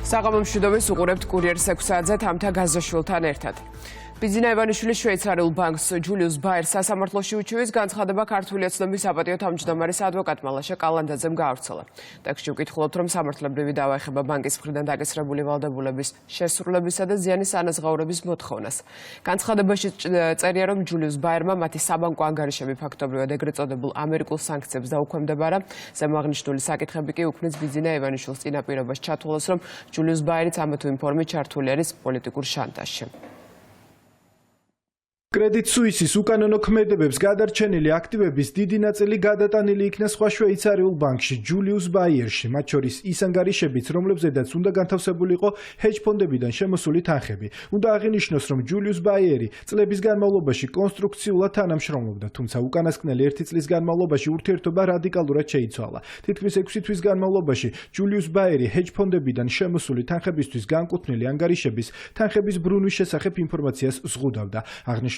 საღამო მშვიდობის უყურებთ კურიერს 6 საათზე თამთა გაზაშვილთან ერთად. ბიძინა ივანიშვილი შვეიცარიულ ბანკს ჯულიუს ბაიერს სასამართლოში უჩივის განცხადება ქართული ოცნების საპატიო თავმჯდომარის ადვოკატმა ლაშა კალანდაძემ გაავრცელა. ტექსტში ვკითხულობთ, რომ სამართლებრივი დავა ეხება ბანკის მხრიდან დაკისრებული ვალდებულების შესრულებისა და ზიანის ანაზღაურების მოთხოვნას. განცხადებაში წერია, რომ ჯულიუს ბაიერმა მათი საბანკო ანგარიშები ფაქტობრივად ეგრეთ წოდებულ ამერიკულ სანქციებს დაუქვემდებარა. ზემოაღნიშნული საკითხები კი უქმნის ბიძინა ივანიშვილს წინაპირობას ჩათვალოს, რომ ჯულიუს ბაიერიც ამა თუ იმ ფორმით ჩართული არის პოლიტიკურ შანტაჟში. კრედიტ სუისის უკანონო ქმედებებს გადარჩენილი აქტივების დიდი ნაწილი გადატანილი იქნა სხვა შვეიცარიულ ბანკში ჯულიუს ბაიერში, მათ შორის ის ანგარიშებიც, რომლებზედაც უნდა განთავსებული იყო ჰეჯ ფონდებიდან შემოსული თანხები. უნდა აღინიშნოს, რომ ჯულიუს ბაიერი წლების განმავლობაში კონსტრუქციულად თანამშრომლობდა, თუმცა უკანასკნელი 1 წლის განმავლობაში ურთიერთობა რადიკალურად შეიცვალა. თითქმის 6 თვის განმავლობაში ჯულიუს ბაიერი ჰეჯ ფონდებიდან შემოსული თანხებისთვის განკუთვნილი ანგარიშების თანხების ბრუნვის შესახებ ინფორმაციას ზღუდავდა.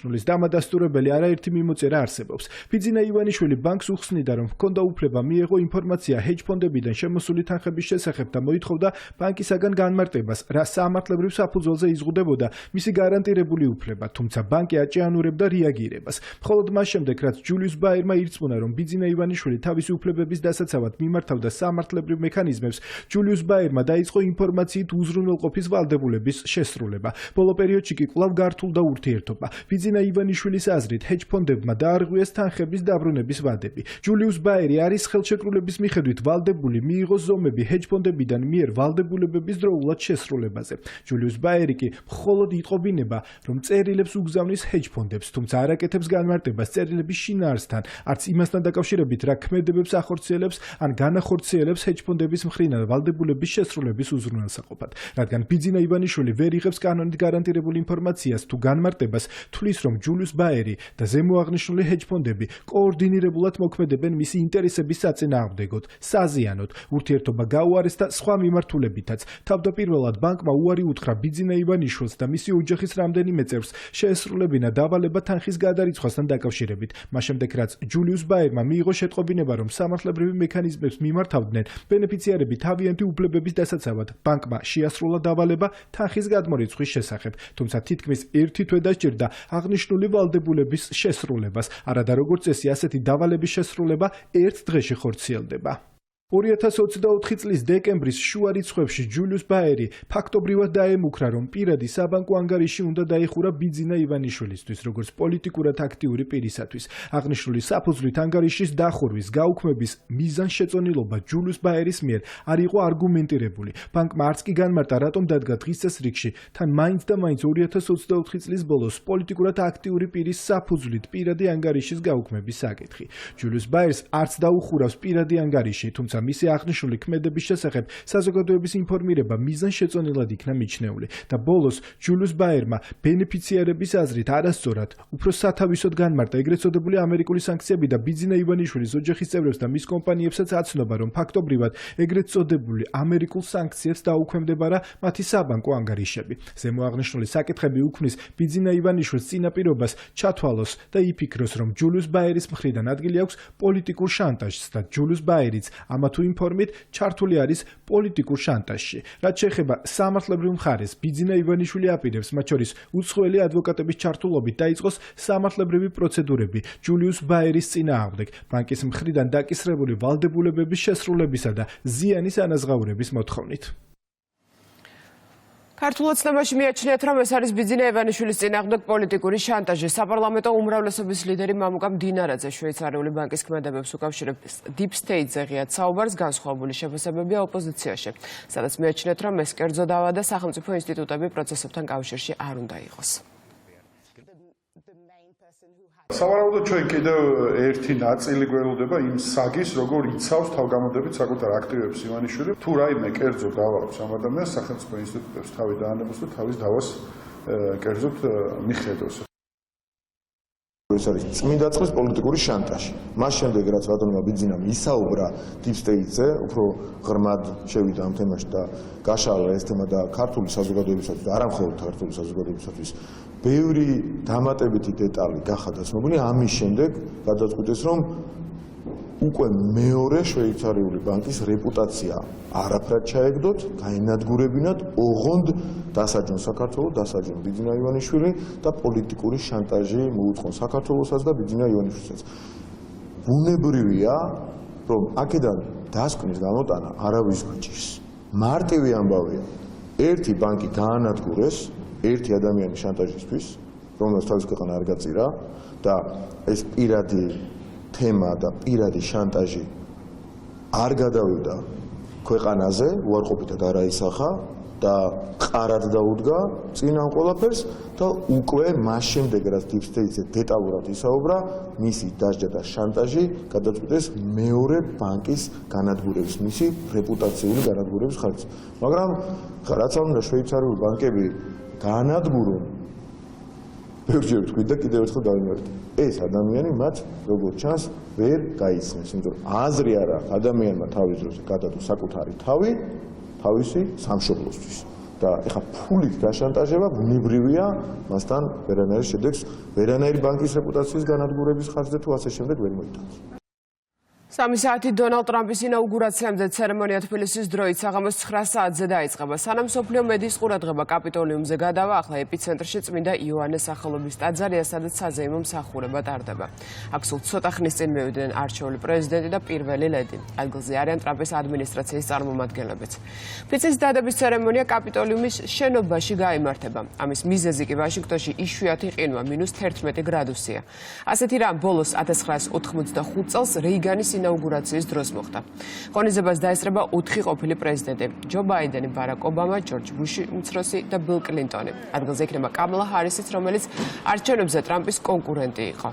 ლის დამადასტურებელი არაერთი მიმოწერა არსებობს. ბიძინა ივანიშვილი ბანკს უხსნიდა, რომ ჰქონდა უფლება მიეღო ინფორმაცია ჰეჯ ფონდებიდან შემოსული თანხების შესახებ და მოითხოვდა ბანკისაგან განმარტებას, რა სამართლებრივ საფუძველზე იზღუდებოდა მისი გარანტირებული უფლება, თუმცა ბანკი აჭიანურებდა რეაგირებას. მხოლოდ მას შემდეგ, რაც ჯულიუს ბაიერმა ირწმუნა, რომ ბიძინა ივანიშვილი თავისი უფლებების დასაცავად მიმართავდა სამართლებრივ მექანიზმებს, ჯულიუს ბაიერმა დაიწყო ინფორმაციით უზრუნველყოფის ვალდებულების შესრულება. ბოლო პერიოდში კი კვლავ გართულდა ურთიერთობა. ბიძინა ივანიშვილის აზრით, ჰეჯ ფონდებმა დაარღვიეს თანხების დაბრუნების ვადები. ჯულიუს ბაიერი არის ხელშეკრულების მიხედვით ვალდებული მიიღოს ზომები ჰეჯ ფონდებიდან მიერ ვალდებულებების დროულად შესრულებაზე. ჯულიუს ბაიერი კი მხოლოდ იტყობინება, რომ წერილებს უგზავნის ჰეჯ ფონდებს, თუმცა არ აკეთებს განმარტებას წერილების შინაარსთან, არც იმასთან დაკავშირებით, რა ქმედებებს ახორციელებს ან განახორციელებს ჰეჯ ფონდების მხრიდან ვალდებულების შესრულების უზრუნველსაყოფად. რადგან ბიძინა ივანიშვილი ვერ იღებს კანონით გარანტირებულ ინფორმაციას თუ განმარტებას, თulis რომ ჯულიუს ბაიერი და ზემოაღნიშნული ჰეჯ ფონდები კოორდინირებულად მოქმედებენ მისი ინტერესების საწინააღმდეგოდ, საზიანოდ, ურთიერთობა გაუარეს და სხვა მიმართულებითაც. თავდაპირველად ბანკმა უარი უთხრა ბიძინა ივანიშვილს და მისი ოჯახის რამდენიმე წევრს შეესრულებინა დავალება თანხის გადარიცხვასთან დაკავშირებით. მას შემდეგ, რაც ჯულიუს ბაიერმა მიიღო შეტყობინება, რომ სამართლებრივი მექანიზმებს მიმართავდნენ, ბენეფიციარები თავიანთი უფლებების დასაცავად ბანკმა შეასრულა დავალება თანხის გადმორიცხვის შესახებ, თუმცა თითქმის 1 თვე დასჭირდა აღნიშნული ვალდებულების შესრულებას, არადა როგორც წესი ასეთი დავალების შესრულება 1 დღეში ხორციელდება. 2024 წლის დეკემბრის შუა რიცხვებში ჯულიუს ბაიერი ფაქტობრივად დაემუქრა, რომ პირადი საბანკო ანგარიში უნდა დაიხურა ბიძინა ივანიშვილისთვის, როგორც პოლიტიკურად აქტიური პირისათვის. აღნიშნული საფუძვლით ანგარიშის დახურვის გაუქმების მიზანშეწონილობა ჯულიუს ბაიერის მიერ არ იყო არგუმენტირებული. ბანკმა არც კი განმარტა, რატომ დადგა დღის წესრიგში, თან მაინც და მაინც 2024 წლის ბოლოს პოლიტიკურად აქტიური პირის საფუძვლით პირადი ანგარიშის გაუქმების საკითხი. ჯულიუს ბაიერს არც დაუხურავს პირადი ანგარიში, თუმცა მისი აღნიშნული ქმედების შესახებ საზოგადოების ინფორმირება მიზანშეწონილად იქნა მიჩნეული და ბოლოს ჯულიუს ბაიერმა ბენეფიციარების აზრით არასწორად, უფრო სათავისოდ განმარტა ეგრეთ წოდებული ამერიკული სანქციები და ბიძინა ივანიშვილის ოჯახის წევრებს და მის კომპანიებსაც აცნობა, რომ ფაქტობრივად ეგრეთ წოდებული ამერიკულ სანქციებს დაუქვემდებარა მათი საბანკო ანგარიშები. ზემოაღნიშნული საკითხები უქმნის ბიძინა ივანიშვილს წინაპირობას ჩათვალოს და იფიქროს, რომ ჯულიუს ბაიერის მხრიდან ადგილი აქვს პოლიტიკურ შანტაჟს და ჯულიუს ბაიერიც ამა თუ იმ ფორმით ჩართული არის პოლიტიკურ შანტაჟში. რაც შეეხება სამართლებრივ მხარეს, ბიძინა ივანიშვილი აპირებს, მათ შორის უცხოელი ადვოკატების ჩართულობით დაიწყოს სამართლებრივი პროცედურები ჯულიუს ბაიერის წინააღმდეგ, ბანკის მხრიდან დაკისრებული ვალდებულებების შესრულებისა და ზიანის ანაზღაურების მოთხოვნით. ქართულ ოცნებაში მიაჩნიათ, რომ ეს არის ბიძინა ივანიშვილის წინააღმდეგ პოლიტიკური შანტაჟი. საპარლამენტო უმრავლესობის ლიდერი მამუკა მდინარაძე შვეიცარიული ბანკის ქმედებებს უკავშირებს დიპ სტეიტზე ღიად საუბარს, განსხვავებული შეფასებებია ოპოზიციაში, სადაც მიაჩნიათ, რომ ეს კერძო დავა და სახელმწიფო ინსტიტუტები პროცესებთან კავშირში არ უნდა იყოს. სავარაუდოდ ჩვენ კიდევ ერთი ნაწილი გველოდება იმ საგის, როგორ იცავს თავგამოდებით საკუთარ აქტივებს ივანიშვილი. თუ რაიმე კერძო დავა აქვს ამ ადამიანს, სახელმწიფო ინსტიტუტებს თავი დაანებოს და თავის დავას კერძოდ მიხედოს. ეს არის წმინდა წყლის პოლიტიკური შანტაჟი. მას შემდეგ, რაც რატომია ბიძინამ ისაუბრა დიპ სტეიტზე, უფრო ღრმად შევიდა ამ თემაში და გაშალა ეს თემა და ქართული საზოგადოებისათვის და არა მხოლოდ ქართული საზოგადოებისათვის ბევრი დამატებითი დეტალი გახადა ცნობილი. ამის შემდეგ გადაწყვიტეს, რომ უკვე მეორე შვეიცარიული ბანკის რეპუტაცია არაფრად ჩაეგდოთ, გაენადგურებინათ, ოღონდ დასაჯონ საქართველოს, დასაჯონ ბიძინა ივანიშვილი და პოლიტიკური შანტაჟი მოუწყონ საქართველოსაც და ბიძინა ივანიშვილსაც. ბუნებრივია, რომ აქედან დასკვნის გამოტანა არავის გვიჭირს. მარტივი ამბავია. ერთი ბანკი გაანადგურეს ერთი ადამიანის შანტაჟისთვის, რომელსაც თავის ქვეყანა არ გაწირა და ეს პირადი თემა და პირადი შანტაჟი არ გადავიდა ქვეყანაზე, უარყოფითად არ აისახა და ყარად დაუდგა წინ ამ ყველაფერს და უკვე მას შემდეგ რაც Deep State-ზე დეტალურად ისაუბრა, მისი დასჯა და შანტაჟი გადაწყვიტეს მეორე ბანკის განადგურების, მისი რეპუტაციული განადგურების ხარჯზე. მაგრამ რაც არ უნდა შვეიცარიული ბანკები გაანადგურონ, ბევრჯერ ვთქვი და კიდევ ერთხელ დავიმეორებ. ეს ადამიანი მათ როგორც ჩანს ვერ გაიცნეს, იმიტომ რომ აზრი არ აქვს ადამიანმა თავის დროზე გადადო საკუთარი თავი თავისი სამშობლოსთვის. და ეხა ფულით გაშანტაჟება ბუნებრივია, მასთან ვერანაირ შედეგს, ვერანაირი ბანკის რეპუტაციის განადგურების ხარჯზე თუ ასე შემდეგ ვერ მოიტანს. 3 საათი დონალდ ტრამპის ინაუგურაციამდე ცერემონია თბილისის დროით საღამოს 9 საათზე დაიწყება. სანამ მსოფლიო მედიის ყურადღება კაპიტოლიუმზე გადავა, ახლა ეპიცენტრში წმინდა იოანეს სახელობის ტაძარია, სადაც საზეიმო მსახურება ტარდება. აქ სულ ცოტა ხნის წინ მივიდნენ არჩეული პრეზიდენტი და პირველი ლედი. ადგილზე არიან ტრამპის ადმინისტრაციის წარმომადგენლებიც. ფიცის დადების ცერემონია კაპიტოლიუმის შენობაში გაიმართება. ამის მიზეზი კი ვაშინგტონში იშვიათი ყინვა -11 გრადუსია. ასეთი რამ ბოლოს 1985 წელს რეიგანის ინაუგურაციის დროს მოხდა. ღონისძიებას დაესწრება 4 ყოფილი პრეზიდენტი: ჯო ბაიდენი, ბარაკ ობამა, ჯორჯ ბუში უმცროსი და ბილ კლინტონი. ადგილზე იქნება კამალა ჰარისიც, რომელიც არჩევნებზე ტრამპის კონკურენტი იყო.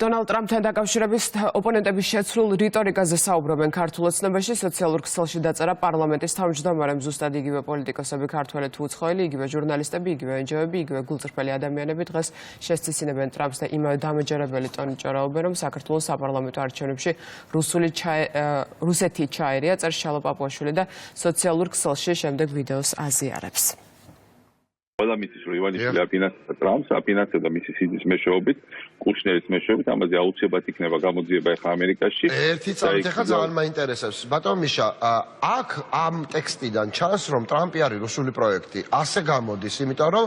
დონალდ ტრამპთან დაკავშირების ოპონენტების შეცვლილ რიტორიკაზე საუბრობენ ქართულ ოცნებაში. სოციალურ ქსელში დაწერა პარლამენტის თავმჯდომარემ ზუსტად იგივე პოლიტიკოსები, ქართველი თუ უცხოელი, იგივე ჟურნალისტები, იგივე NGO-ები, იგივე გულწრფელი ადამიანები დღეს შესწისინებენ ტრამპს და იმავე დამაჯერებელი ტონით ჭარაობენ, რომ საქართველოს საპარლამენტო არჩევნებში რუსეთი ჩაერია, წერს შალო პაპუაშვილი და სოციალურ ქსელში შემდეგ ვიდეოს აზიარებს. ყველა მისის რომ ივანიშვილი აფინანსებდა ტრამპს, აფინანსებდა მისი სიძის მეშვეობით, კუშნერის მეშვეობით, ამაზე აუცილებლად იქნება გამოძიება ახლა ამერიკაში. ერთი წამით ახლა ძალიან მაინტერესებს. ბატონ მიშა, აქ ამ ტექსტიდან ჩანს, რომ ტრამპი არის რუსული პროექტი. ასე გამოდის, იმიტომ რომ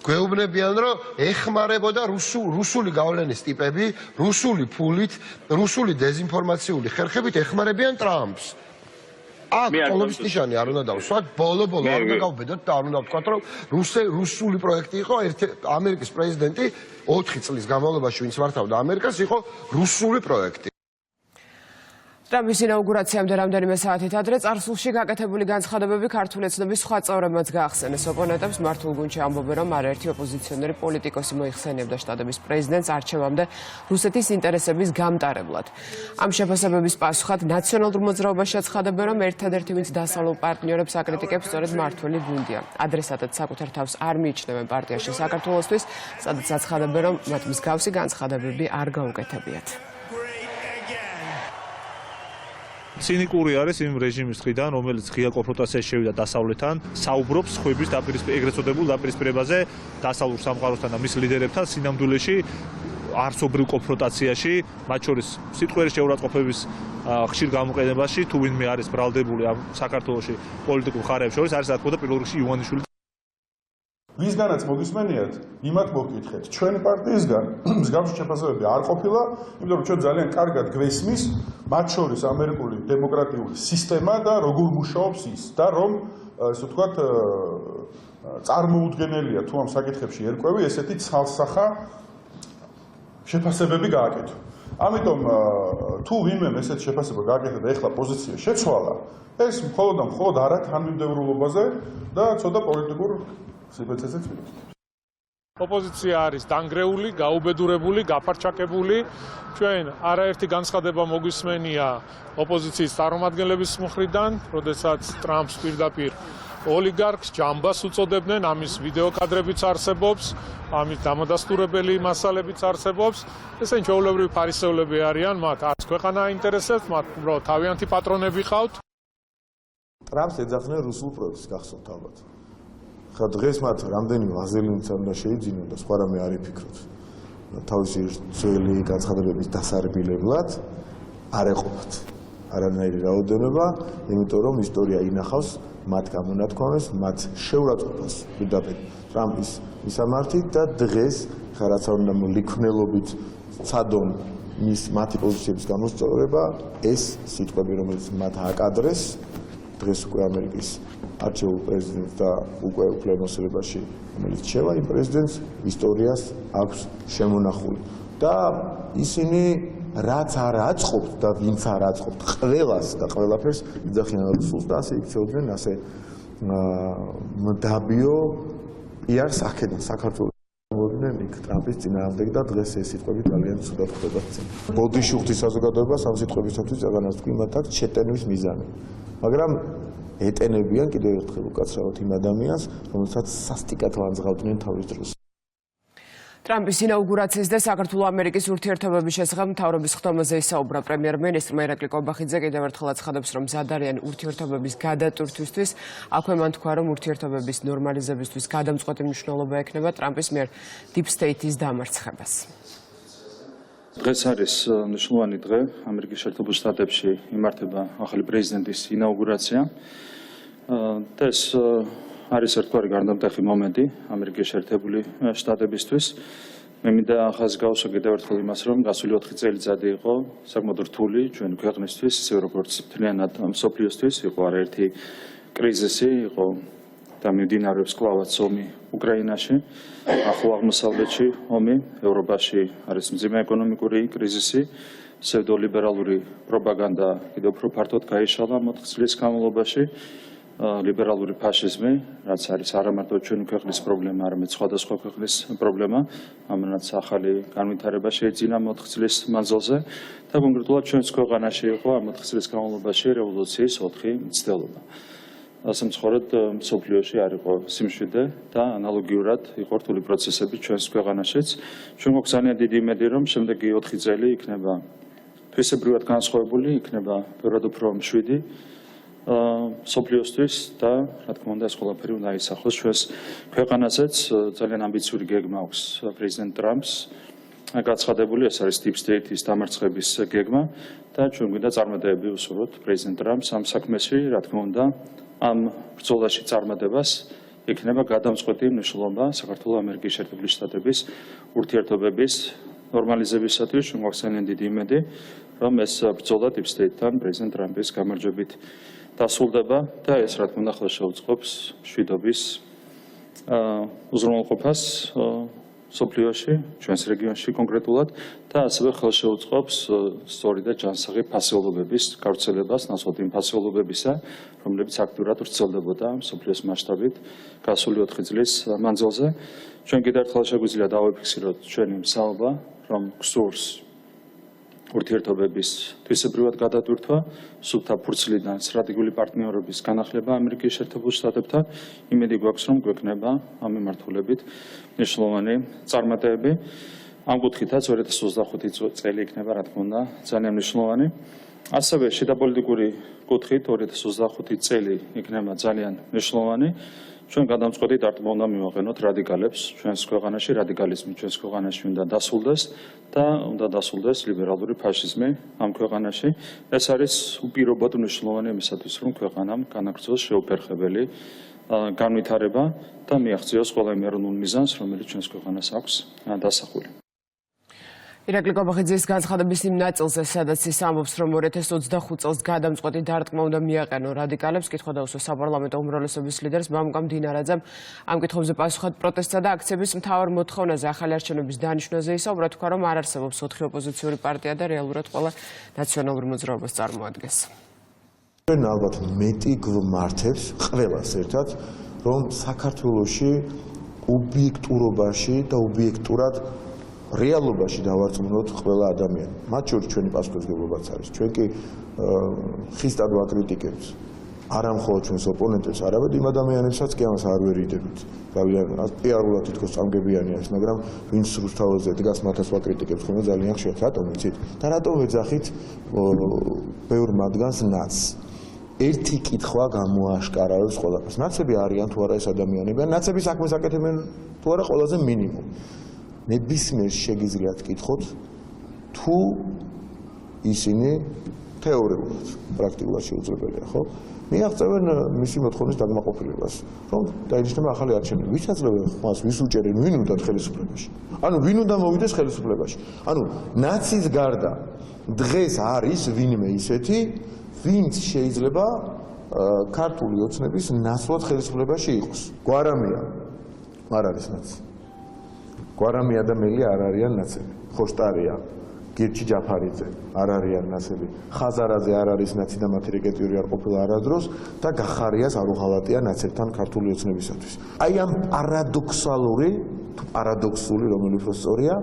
გვეუბნებიან, რომ ეხმარებოდა რუსული გავლენის ტიპები, რუსული ფულით, რუსული დეзинფორმაციული ხერხებით ეხმარებიან ტრამპს. აქ პოლობის ნიშანი არ უნდა დავსვათ, ბოლო არ უნდა გავბედოთ და არ უნდა ვთქვათ, რომ რუსული პროექტი იყო, ამერიკის პრეზიდენტი 4 წლის განმავლობაში, ვინც მართავდა ამერიკას, იყო რუსული პროექტი. ტრამპის ინაუგურაციამდე რამდენიმე საათით ადრე წარსულში გაკეთებული განცხადებები ქართული ოცნების სხვა წევრებმაც გაახსენეს. ოპონენტებს მართულ გუნდში ამბობენ, რომ არაერთი ოპოზიციონერი პოლიტიკოსი მოიხსენიებდა შტატების პრეზიდენტს არჩევამდე რუსეთის ინტერესების გამტარებლად. ამ შეფასებების პასუხად ნაციონალურ მოძრაობაში აცხადებენ, რომ ერთადერთი ვინც დასავლურ პარტნიორებს აკრიტიკებს სწორედ მართული გუნდია. ადრესატად საკუთარ თავს არ მიიჩნევენ პარტიაში საქართველოსთვის, სადაც აცხადებენ, რომ მათ მსგავსი განცხადებები არ გაუკეთებიათ. ცინიკური არის იმ რეჟიმის მხრიდან, რომელიც ღია კონფრონტაციაში შევიდა დასავლეთთან, საუბრობს ხვების ეგრეთ წოდებულ დაპირისპირებაზე დასავლურ სამყაროსთან და მის ლიდერებთან სინამდვილეში არსობრივ კონფრონტაციაში, მათ შორის სიტყვიერი შეურაცხყოფების ხშირ გამოყენებაში, თუ ვინმე არის ბრალდებული ამ საქართველოში პოლიტიკურ მხარეებს შორის, არის რა თქმა უნდა პირველ რიგში ივანიშვილი. ვისგანაც მოგისმენიათ, იმათ მოგკითხეთ. ჩვენი პარტიისგან მსგავსი შეფასებები არ ყოფილა, იმიტომ რომ ჩვენ ძალიან კარგად გვესმის, მათ შორის ამერიკული დემოკრატიული სისტემა და როგორ მუშაობს ის და რომ ასე ვთქვათ, წარმოუდგენელია თუ ამ საკითხებში ერკვევი ესეთი ცალსახა შეფასებები გააკეთო. ამიტომ თუ ვინმე ესეთი შეფასება გააკეთა და ეხლა პოზიცია შეცვალა, ეს მხოლოდ არა თანმიმდევრულობაზე და ცოტა პოლიტიკურ სიბეცეცეც მივხვდით. ოპოზიცია არის დანგრეული, გაუბედურებული, გაფარჩაკებული. ჩვენ არაერთი განცხადება მოგვისმენია ოპოზიციის წარმომადგენლების მხრიდან, როდესაც ტრამპს პირდაპირ ოლიგარქს ჯამბას უწოდებდნენ, ამის ვიდეო კადრებიც არსებობს, ამის დამადასტურებელი მასალებიც არსებობს. ესენი ჩვეულებრივი ფარისევლები არიან, მათ არც ქვეყანა აინტერესებს, მათ უბრალოდ თავიანთი პატრონები ყავთ. ტრამპს ეძახდნენ რუსულ პროექტს, გახსოვთ ალბათ. ხა დღეს მათ რამდენი ვაზელინიც უნდა შეიძინონ და სხვა რამე არ იფიქროთ. თავისი ძველი განცხადებების დასარბილებლად არ ეყოფათ არანაირი რაოდენობა, იმიტომ რომ ისტორია ინახავს მათ გამონათქვამეს, მათ შეურაცხყოფას პირდაპირ ტრამპის მისამართით და დღეს ხა რაც უნდა ლიქვნელობით ცადონ მათი პოზიციების გამოსწორება, ეს სიტყვები, რომელიც მათ აკადრეს დღეს უკვე ამერიკის არჩეულ პრეზიდენტს და უკვე უფლებამოსილებაში, რომელიც შევა იმ პრეზიდენტს, ისტორიას აქვს შემონახული. და ისინი რაც არ აწყობთ და ვინც არ აწყობთ ყველას და ყველაფერს იძახიან რუსულს და ასე იქცეოდნენ ასე მდაბიო პიარს აქედან საქართველოს მოდნენ იქ ტრამპის წინააღმდეგ და დღეს ეს სიტყვები ძალიან ცუდად ხდება წინ. ბოდიშუხტის საზოგადოებას ამ სიტყვებისათვის აღანას თქვი მათ აქვს შეტენვის მიზანი. მაგრამ ეტენებიან კიდევ ერთხელ უკაცრავად იმ ადამიანს, რომელსაც სასტიკად ვანძღავდნენ თავის დროს. ტრამპის ინაუგურაციის და საქართველო-ამერიკის ურთიერთობების შესახებ მთავრობის ხდომაზე ისაუბრა პრემიერ-მინისტრმა ირაკლი კობახიძე კიდევ ერთხელ აცხადებს, რომ მზად არიან ურთიერთობების გადატვირთვისთვის. აქვე მან თქვა, რომ ურთიერთობების ნორმალიზებისთვის გადამწყვეტი მნიშვნელობა ექნება ტრამპის მიერ დიპ სტეითის დამარცხებას. დღეს არის მნიშვნელოვანი დღე. ამერიკის შეერთებულ შტატებში იმართება ახალი პრეზიდენტის ინაუგურაცია. და ეს არის ერთგვარი გარდამტეხი მომენტი ამერიკის შეერთებული შტატებისთვის. მე მინდა ახალს გავუსვა კიდევ ერთხელ იმას, რომ გასული 4 წელიწადი იყო საკმაოდ რთული ჩვენი ქვეყნისთვის, ისე როგორც მთლიანად მსოფლიოსთვის, იყო არაერთი კრიზისი, იყო და მიმდინარეობს კლავაც ომი უკრაინაში, ახლო აღმოსავლეთში ომი, ევროპაში არის მძიმე ეკონომიკური კრიზისი, ფსევდოლიბერალური პროპაგანდა კიდევ უფრო ფართოდ გაიშალა 4 წლის განმავლობაში. ლიბერალური ფაშიზმი, რაც არის არა მარტო ჩვენი ქვეყნის პრობლემა, არამედ სხვადასხვა ქვეყნის პრობლემა, ამანაც ახალი განვითარება შეიძინა 4 წლის მანძილზე და კონკრეტულად ჩვენს ქვეყანაში იყო ამ 4 წლის განმავლობაში რევოლუციის 4 მცდელობა. ასამცხოვრად მსოფლიოში არ იყო სიმშვიდე და ანალოგიურად იყო რთული პროცესები ჩვენს ქვეყანაშიც. ჩვენ გვაქვს ძალიან დიდი იმედი, რომ შემდეგი 4 წელი იქნება თვისებრივად განსხვავებული, იქნება ბევრად უფრო მშვიდი სოფლიოსთვის და რა თქმა უნდა ეს ყველაფერი უნდა ისახოს ჩვენს ქვეყანასაც. ძალიან ამბიციური გეგმა აქვს პრეზიდენტ ტრამპს გაცხადებული, ეს არის დიპ სტეითის დამარცხების გეგმა და ჩვენ გვინდა წარმატებები უსურვოთ პრეზიდენტ ტრამპს ამ საქმეში, რა თქმა უნდა ამ ბრძოლაში წარმატებას იქნება გადამწყვეტი მნიშვნელობა საქართველო-ამერიკის შეერთებული შტატების ურთიერთობების ნორმალიზებისათვის. ჩვენ გვაქვს ძალიან დიდი იმედი, რომ ეს ბრძოლა დიპ სტეითთან პრეზიდენტ ტრამპის გამარჯვებით დასრულდება და ეს რა თქმა უნდა ხელს შეუწყობს მშვიდობის უზრუნველყოფას სოფლიოში, ჩვენს რეგიონში კონკრეტულად და ასევე ხელს შეუწყობს სწორი და ჯანსაღი ფასეულობების გავრცელებას, ნაცვლად იმ ფასეულობებისა, რომლებიც აქტიურად ვრცელდებოდა სოფლიოს მასშტაბით გასული 4 წლის მანძილზე. ჩვენ კიდევ ერთხელ შეგვიძლია დავაფიქსიროთ ჩვენი მსაუბრა, რომ გსურს ურთიერთობების თვისებრივად გადატვირთვა, სუფთა ფურცლიდან სტრატეგიული პარტნიორობის განახლება ამერიკის შეერთებულ შტატებთან. იმედი გვაქვს, რომ გვექნება ამ მიმართულებით მნიშვნელოვანი წარმატებები. ამ კუთხითაც 2025 წელი იქნება, რა თქმა უნდა, ძალიან მნიშვნელოვანი. ასევე შიდაპოლიტიკური კუთხით 2025 წელი იქნება ძალიან მნიშვნელოვანი. ჩვენ გადამწყვეტი დარტყმა უნდა მივაყენოთ რადიკალებს ჩვენს ქვეყანაში, რადიკალიზმი ჩვენს ქვეყანაში უნდა დასრულდეს და უნდა დასრულდეს ლიბერალური ფაშიზმი ამ ქვეყანაში. ეს არის უპირობოდ მნიშვნელოვანი იმისათვის, რომ ქვეყანამ განაგრძოს შეუფერხებელი განვითარება და მიაღწიოს ყველა იმ ეროვნულ მიზანს, რომელიც ჩვენს ქვეყანას აქვს დასახული. ირაკლი კობახიძის განცხადების იმ ნაწილზე, სადაც ის ამბობს, რომ 2025 წელს გადამწყვეტი დარტყმა უნდა მიაყენო რადიკალებს, კითხვა დაუსვა საპარლამენტო უმრავლესობის ლიდერს მამუკამ დინარაძემ. ამ კითხვებზე პასუხად პროტესტსა და აქციების მთავარ მოთხოვნაზე ახალი არჩევნების დანიშვნაზე ისაუბრა, თქვა, რომ არ არსებობს 4 ოპოზიციური პარტია და რეალურად ყველა ნაციონალურ მოძრაობას წარმოადგენს. ჩვენ ალბათ მეტი გვმართებს ყველას ერთად, რომ საქართველოში ობიექტურობაში და ობიექტურად რეალობაში დავარწმუნოთ ყველა ადამიანი. მათ შორის ჩვენი პასუხისმგებლობაც არის. ჩვენ კი ხისტად ვაკრიტიკებთ არა მხოლოდ ჩვენს ოპონენტებს, არამედ იმ ადამიანებსაც კი ამას არ ვერიდებით. ძალიან პიარულად თითქოს წამგებიანი არის, მაგრამ ვინც რუსთაველზე დგას, მათაც ვაკრიტიკებთ ხოლმე ძალიან ხშირად. რატომ იცით? და რატომ ვეძახით ბევრ მათგანს ნაცს? ერთი კითხვა გამოაშკარავებს ყველაფერს. ნაცები არიან თუ არა ეს ადამიანები, ან ნაცები საქმეს აკეთებენ თუ არა ყველაზე მინიმუმი. ნებისმიერ შეგიძლიათ კითხოთ თუ ისინი თეორიულად, პრაქტიკულად შეუძლებელია, ხო? მიაღწევენ მისი მოთხოვნის დაგმაყოფილებას, რომ დაინიშნება ახალი არჩევნები. ვის აძლევენ ხმას, ვის უჭერენ, ვინ უნდათ ხელისუფლებაში? ანუ ვინ უნდა მოვიდეს ხელისუფლებაში? ანუ ნაცის გარდა დღეს არის ვინმე ისეთი, ვინც შეიძლება ქართული ოცნების ნაცვლად ხელისუფლებაში იყოს. გვარამია არ არის ნაცი. გვარამია და მელი არ არიან ნაცები. ხოშტარია, გირჩი ჯაფარიძე არ არიან ნაცები. ხაზარაძე არ არის ნაცი და მათი რეკეტიორი არ ყოფილა არადროს და გახარიას არ უღალატია ნაცებთან ქართული ოცნებისათვის. აი ამ პარადოქსული, რომელიც უფრო სწორია,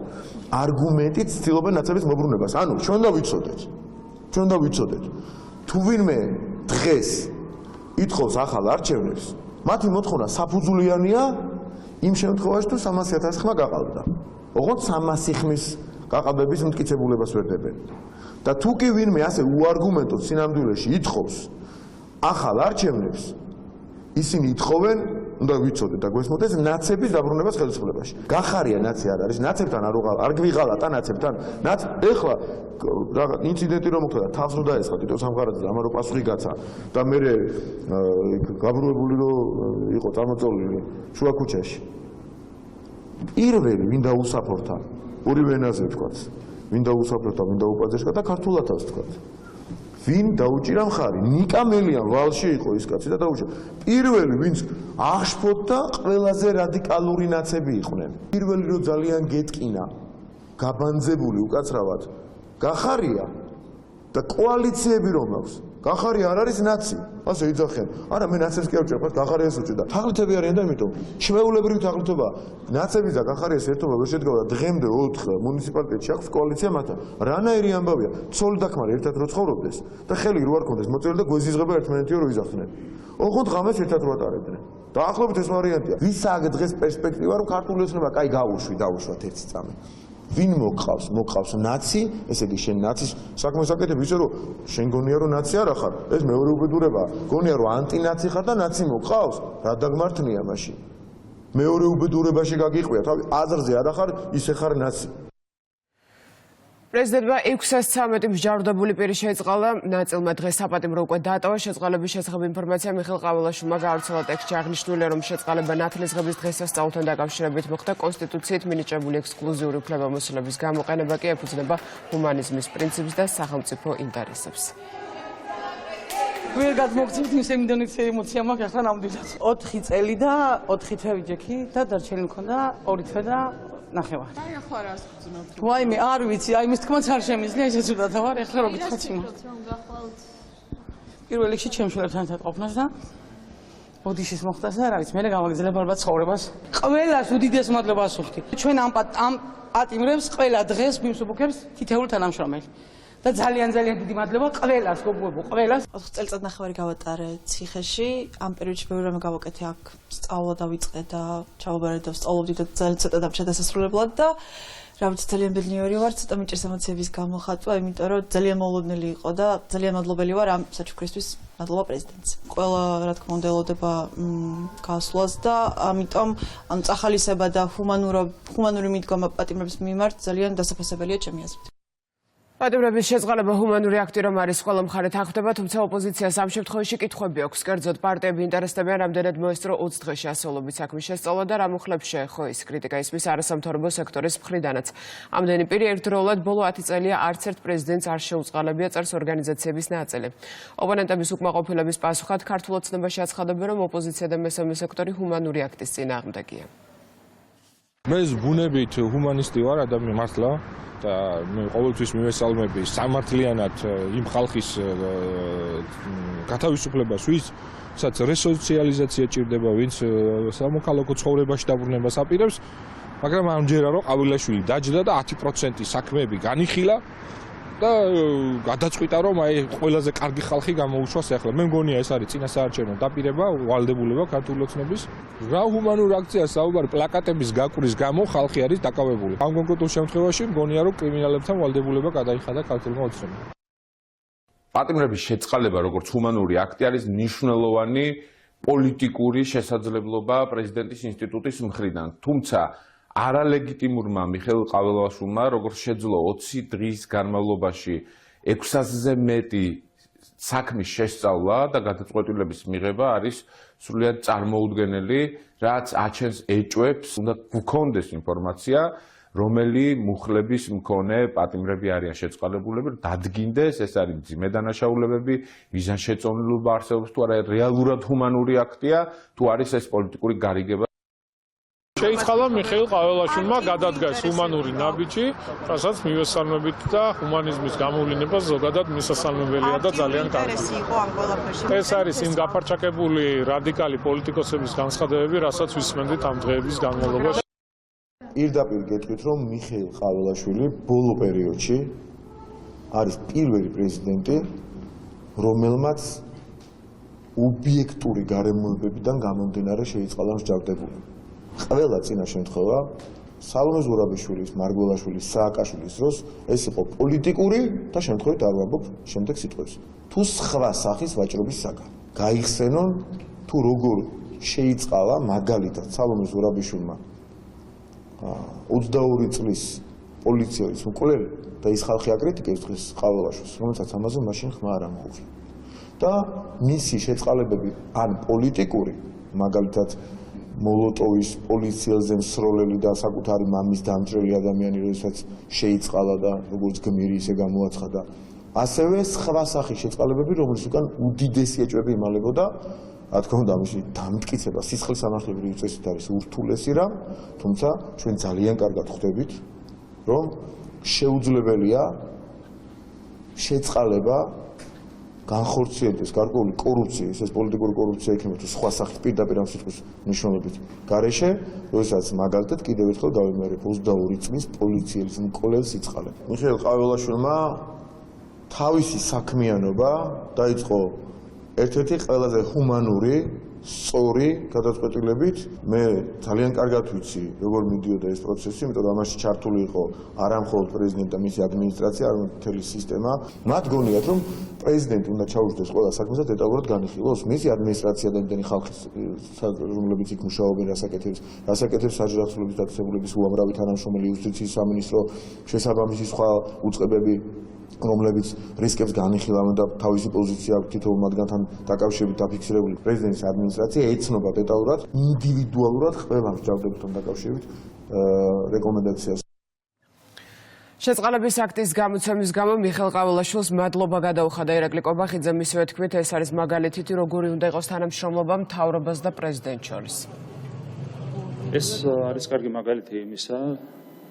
არგუმენტით ცდილობენ ნაცების მობრუნებას. ანუ ჩვენ და ვიცოდეთ. თუ ვინმე დღეს ითხოვს ახალ არჩევნებს, მათი მოთხოვნა საფუძვლიანია იმ შემთხვევაში თუ 300,000 ხმა გაყალბდა. ოღონდ 300 ხმის გაყალბების მტკიცებულებას ვერ დებენ. და თუ კი ვინმე ასე უარგუმენტოდ სინამდვილეში ითხოვს ახალ არჩევნებს, ისინი ითხოვენ, უნდა ვიცოდეთ და გვესმოდეს ნაცების დაბრუნებას ხელისუფლებაში. გახარია ნაცი არ არის, ნაცებთან არ გვიღალატა ნაცებთან. ეხლა რაღაც ინციდენტი რომ მოხდა, თავს რო დაესხა თვითონ სამხარაძე, ამან რო პასუხი გაცა და მე გაბრუებული რო იყო წამოწოლილი შუა ქუჩაში. პირველი ვინ დაუსაფრთა, ორივე ენაზე ვთქვათ, ვინ დაუსაფრთა, ვინ დაუპაძეშკა და ქართულათაც ვთქვათ. ვინ დაუჭირა მხარი? ნიკა მელიან ვალში იყო ის კაცი და დაუჭირა. პირველი ვინც აღშფოთდა ყველაზე რადიკალური ნაცები იყვნენ. პირველი რო ძალიან გეტკინა, გაბანძებული უკაცრავად გახარია და კოალიციები რომ აქვს. გახარია არ არის ნაცი. ასე იძახიან. არა, მე ნაცებს კი არ ვჭერთ, გახარიას უჭერდა. თაღლითები არიან და იმიტომ ჩვეულებრივი თაღლითობა ნაცების და გახარიას ერთობა ვერ შედგება და დღემდე 4 მუნიციპალიტეტში აქვს კოალიცია მათთან. რანაირი ამბავია? ცოლი და ქმარი ერთად რო ცხოვრობდეს და ხელი რო არ კონდეს მოწერილი და გვეზიზღება ერთმანეთიო რო იძახდნენ. ოღონდ ღამეს ერთად რო ატარებდნენ. დაახლოებით ეს ვარიანტია. ვის აქვს დღეს პერსპექტივა რომ ქართული ოცნება კაი დავუშვათ ერთი წამი. ვინ მოყავს ნაცი, ესე იგი შენ ნაცის საქმეს აკეთებ, ისე რომ შენ გონია რომ ნაცი არ ხარ, ეს მეორე უბედურებაა. გონია რომ ანტინაცი ხარ და ნაცი მოყავს, რა დაგმართნია მაშინ. მეორე უბედურებაში გაგიყვია, თავი აზრზე არ ხარ, ისე ხარ ნაცი. პრეზიდენტმა 613 მსჯავრდებული პირი შეწყალა. ნაწილმა დღეს საპატიმრო უკვე დაატოვა. შეწყალების შესახებ ინფორმაცია მიხეილ ყაველაშვილმა გაავრცელა ტექსტში. აღნიშნულია, რომ შეწყალება ნათლისღების დღესასწაულთან დაკავშირებით მოხდა. კონსტიტუციით მინიჭებული ექსკლუზიური უფლებამოსილების გამოყენება კი ეფუძნება ჰუმანიზმის პრინციპს და სახელმწიფო ინტერესებს. ვერ გადმოგწევთ იმ სემიდონით ემოცია მაქვს ახლა ნამდვილად. 4 წელი და 4 თვე ვიჯექი და დარჩენი მქონდა 2 თვე და ნახევარი. აი ახლა რას გძნობთ? ვაიმე, არ ვიცი, აი მის თქმაც არ შემიძლია, ესეც უდათა ვარ, ახლა რო გითხრათ იმას. პირველ რიგში ჩემ შვილებთან ერთად ყოფნას და ოდიშის მოხდას და რა ვიცი, მე გამაგრძელებ ალბათ ცხოვრებას. ყველას უდიდეს მადლობას ვუხდი. ჩვენ ამ პატიმრებს ყველა დღეს მიმსუბუქებს თითეული თანამშრომელი. და ძალიან დიდი მადლობა ყველას, გოგოებო, ყველას. 4 წელიწადნახევარი გავატარე ციხეში. ამ პერიოდში ბევრი რამე გავაკეთე აქ, სწავლა დავიწყე და ჩავაბარეთ და ვსწავლობდი და ძალიან ცოტა დამჭა დასასრულებლად და რა ვიცი, ძალიან ბედნიერი ვარ, ცოტა მიჭირს ემოციების გამოხატვა, იმიტომ რომ ძალიან მოულოდნელი იყო და ძალიან მადლობელი ვარ ამ საჩუქრისთვის. მადლობა პრეზიდენტს. ყველა რა თქმა უნდა ელოდება გასვლას და ამიტომ ამ წახალისება და ჰუმანური მიდგომა პატიმრების მიმართ ძალიან დასაფასებელია ჩემი აზრით. პატიმრების შეწყალება ჰუმანური აქტი რომ არის, ყველა მხარე თანხმდება, თუმცა ოპოზიციას ამ შემთხვევაში კითხვები აქვს. კერძოდ პარტიები ინტერესდებიან, რამდენად მოესწრო 20 დღეში ასეულობით საქმის შესწავლა და რა მუხლებს შეეხო ის კრიტიკა ისმის არასამთავრობო სექტორის მხრიდანაც. ამდენი პირი ერთდროულად ბოლო 10 წელია არც ერთ პრეზიდენტს არ შეუწყალებია, წერს ორგანიზაციების ნაწილი. ოპონენტების უკმაყოფილების პასუხად ქართულ ოცნებაში აცხადებენ, რომ ოპოზიცია და მესამე სექტორი ჰუმანური აქტის წინააღმდეგია. მე ბუნებით ჰუმანისტი ვარ, ადამიანი მართლა და მე ყოველთვის მივესალმები სამართლიანად იმ ხალხის გათავისუფლებას, ვისაც რესოციალიზაცია ჭირდება, ვინც სამოქალაქო ცხოვრებაში დაბრუნებას აპირებს, მაგრამ ამჯერად რომ ყავილაშვილი დაჯდა და 10% საქმეები განიხილა და გადაწყვიტა რომ აი ყველაზე კარგი ხალხი გამოუშვას ახლა. მე მგონია ეს არის წინასაარჩევნო დაპირება, ვალდებულება ქართული ოცნების. რა ჰუმანურ აქციას საუბარი, პლაკატების გაკვრის გამო ხალხი არის დაკავებული. ამ კონკრეტულ შემთხვევაში მგონია რომ კრიმინალებთან ვალდებულება გადაიხადა ქართულმა ოცნებამ. პატიმრების შეწყალება როგორც ჰუმანური აქტი არის მნიშვნელოვანი პოლიტიკური შესაძლებლობა პრეზიდენტის ინსტიტუტის მხრიდან. თუმცა არალეგიტიმურმა მიხეილ ყაველაშვილმა როგორც შეძლო 20 დღის განმავლობაში 600-ზე მეტი საქმის შესწავლა და გადაწყვეტილების მიღება არის სრულიად წარმოუდგენელი, რაც აჩენს ეჭვებს, უნდა გქონდეს ინფორმაცია, რომელი მუხლების მქონე პატიმრები არიან შეწყალებულები, დადგინდეს, ეს არის მძიმე დანაშაულებები, მიზანშეწონილობა არსებობს თუ არა, რეალურად ჰუმანური აქტია, თუ არის ეს პოლიტიკური გარიგება. შეიწყალა მიხეილ ყაველაშვილმა გადადგას ჰუმანური ნაბიჯი, რასაც მივესალმებით და ჰუმანიზმის გამოვლინება ზოგადად მისასალმებელია და ძალიან კარგი. ეს არის იმ გაფარჩაკებული რადიკალი პოლიტიკოსების განცხადებები, რასაც ვისმენდით ამ დღეების განმავლობაში. პირდაპირ გეტყვით, რომ მიხეილ ყაველაშვილი ბოლო პერიოდში არის პირველი პრეზიდენტი, რომელმაც ობიექტური გარემოებებიდან გამომდინარე შეიწყალა მსჯავრდებული. ყველა წინა შემთხვევა სალომე ზურაბიშვილის, მარგველაშვილის, სააკაშვილის დროს ეს იყო პოლიტიკური და შემთხვევით არ ვამბობ შემდეგ სიტყვებს. თუ სხვა სახის ვაჭრობის საგანი გაიხსენონ თუ როგორ შეიწყალა მაგალითად სალომე ზურაბიშვილმა 22 წლის პოლიციის მკვლელი და ის ხალხი აკრიტიკებს დღეს ყაველაშვილს, რომელსაც ამაზე მაშინ ხმა არ ამღუხი. და მისი შეწყალებები ან პოლიტიკური, მაგალითად მოლოტოვის პოლიციელზე მსროლელი და საკუთარი მამის დამჭრელი ადამიანი, როდესაც შეიწყალა და როგორც გმირი ისე გამოაცხადა. ასევე სხვა სახის შეწყალებები, რომლის უკან უდიდესი ეჭვები იმალებოდა, რა თქმა უნდა, ამაში დამტკიცება სისხლის სამართლებრივი წესით არის ურთულესი რამ, თუმცა ჩვენ ძალიან კარგად ხვდებით, რომ შეუძლებელია შეწყალება განხორციელდეს გარკვეული კორუფცია, ეს პოლიტიკური კორუფცია იქნება თუ სხვა სახის პირდაპირ ამ სიტყვის მნიშვნელობით გარეშე, როდესაც მაგალითად კიდევ ერთხელ გავიმეორებ 22 წლის პოლიციელის მკვლელ სიწყალე. მიხეილ ყაველაშვილმა თავისი საქმიანობა დაიწყო ერთ-ერთი ყველაზე ჰუმანური, სწორი გადაწყვეტილებით. მე ძალიან კარგად ვიცი, როგორ მიდიოდა ეს პროცესი, იმიტომ რომ ამაში ჩართული იყო არა მხოლოდ პრეზიდენტი და მისი ადმინისტრაცია, არამედ მთელი სისტემა. მათ გონიათ, რომ პრეზიდენტი უნდა ჩაუშვდეს ყველა საქმეს და დეტალურად განიხილოს მისი ადმინისტრაცია და იმდენი ხალხის, რომლებიც იქ მუშაობენ, რასაკეთებს საჯარისხლების დაწესებულების უამრავი თანამშრომელი, იუსტიციის სამინისტრო, შესაბამისი სხვა უწყებები, რომლებიც რისკებს განიხილავენ და თავისი პოზიცია აქვს თითოეულ მათგანთან დაკავშირებით დაფიქსირებული. პრეზიდენტის ადმინისტრაცია ეცნობა დეტალურად, ინდივიდუალურად ყველა მსჯავრდებთან დაკავშირებით რეკომენდაციას. შეწყალების აქტის გამოცემის გამო მიხეილ ყაველაშვილს მადლობა გადაუხადა ირაკლი კობახიძე, მისივე თქმით, ეს არის მაგალითი, როგორი უნდა იყოს თანამშრომლობა მთავრობას და პრეზიდენტს შორის. ეს არის კარგი მაგალითი იმისა,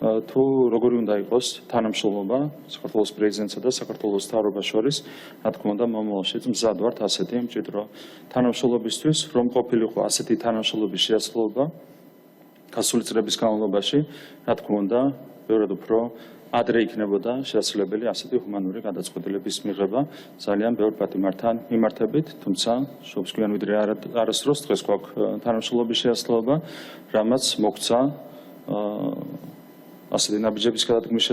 თუ როგორი უნდა იყოს თანამშრომლობა საქართველოს პრეზიდენტსა და საქართველოს მთავრობას შორის, რა თქმა უნდა, მომავალშიც მზად ვართ ასეთი მჭიდრო თანამშრომლობისთვის, რომ ყოფილიყო ასეთი თანამშრომლობის შესაძლებლობა გასული წლების განმავლობაში, რა თქმა უნდა, ბევრად უფრო ადრე იქნებოდა შესაძლებელი ასეთი ჰუმანური გადაწყვეტილების მიღება ძალიან ბევრ პატიმართან მიმართებით, თუმცა შობს გვიან ვიდრე არასდროს დღეს გვაქვს თანამშრომლობის შესაძლებლობა, რამაც მოგცა ასეთი ნაბიჯების გადადგმის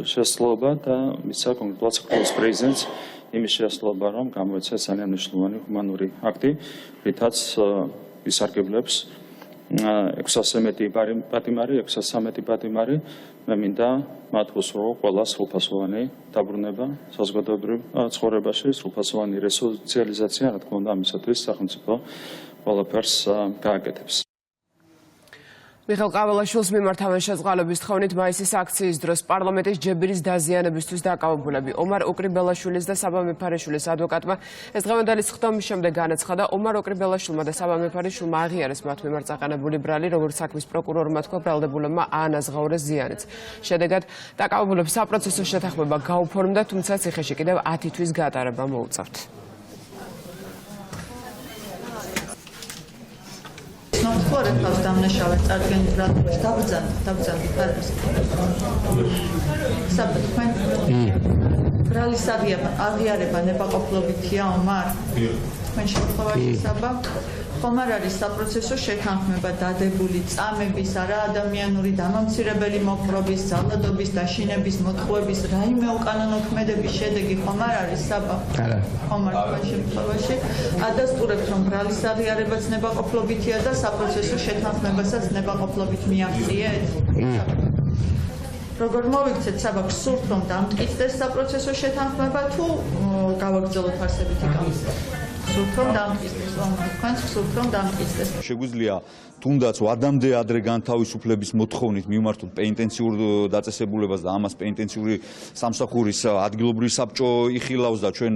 შესაძლებლობა და მისცა კონკრეტულად საქართველოს პრეზიდენტს იმის შესაძლებლობა, რომ გამოეცა ძალიან მნიშვნელოვანი ჰუმანური აქტი, რითაც ისარგებლებს 600 მეტი პატიმარი, 613 პატიმარი, მე მინდა მათ უსურვო ყველა სრულფასოვანი დაბრუნება საზოგადოებრივ ცხოვრებაში, სრულფასოვანი რესოციალიზაცია, რა თქმა უნდა, ამისათვის სახელმწიფო ყველაფერს გააკეთებს. მიხეილ ყაველაშვილს მიმართ ამ შეწყალების თხოვნით მაისის აქციის დროს პარლამენტის ჯებირის დაზიანებისთვის დაკავებულები ომარ ოკრიბელაშვილის და საბა მეფარიშვილის ადვოკატმა ეს დღევანდელი სხდომის შემდეგ განაცხადა, ომარ ოკრიბელაშვილმა და საბა მეფარიშვილმა აღიარეს მათ მიმართ წაყენებული ბრალი, როგორც საქმის პროკურორმა თქვა, ბრალდებულებმა აანაზღაურეს ზიანიც. შედეგად დაკავებულებს საპროცესო შეთანხმება გაუფორმდა, თუმცა ციხეში კიდევ 10 თვის გატარება მოუწევთ. ნორთქორეთ ხავს დამნაშავედ წარდგენილ დაბრძანდი ფარებს. საფრთხე. ბრალის აღიარება ნებაყოფლობითია ომარ. თქვენ შემთხვევაში საბა ხომ არ არის საპროცესო შეთანხმება დადებული წამების, არა ადამიანური დამამცირებელი მოპყრობის, ძალადობის, დაშინების, მოტყუების, რაიმე უკანონო ქმედების შედეგი ხომ არ არის საბა? არა. ხომ არ თქვენ შემთხვევაში ადასტურებთ, რომ ბრალის აღიარებაც ნებაყოფლობითია და საპროცესო შეთანხმებასაც ნებაყოფლობით მიაღწიეთ? როგორ მოვიქცეთ საბა, გსურთ რომ დამტკიცდეს საპროცესო შეთანხმება თუ გავაგრძელოთ არსებითი კამპანია? გსურთ რომ დამტკიცდეს, თქვენს გსურთ რომ დამტკიცდეს. შეგვიძლია თუნდაც ვადამდე ადრე განთავისუფლების მოთხოვნით მიმართოთ პენიტენციურ დაწესებულებას და ამას პენიტენციური სამსახურის ადგილობრივი საბჭო იხილავს და ჩვენ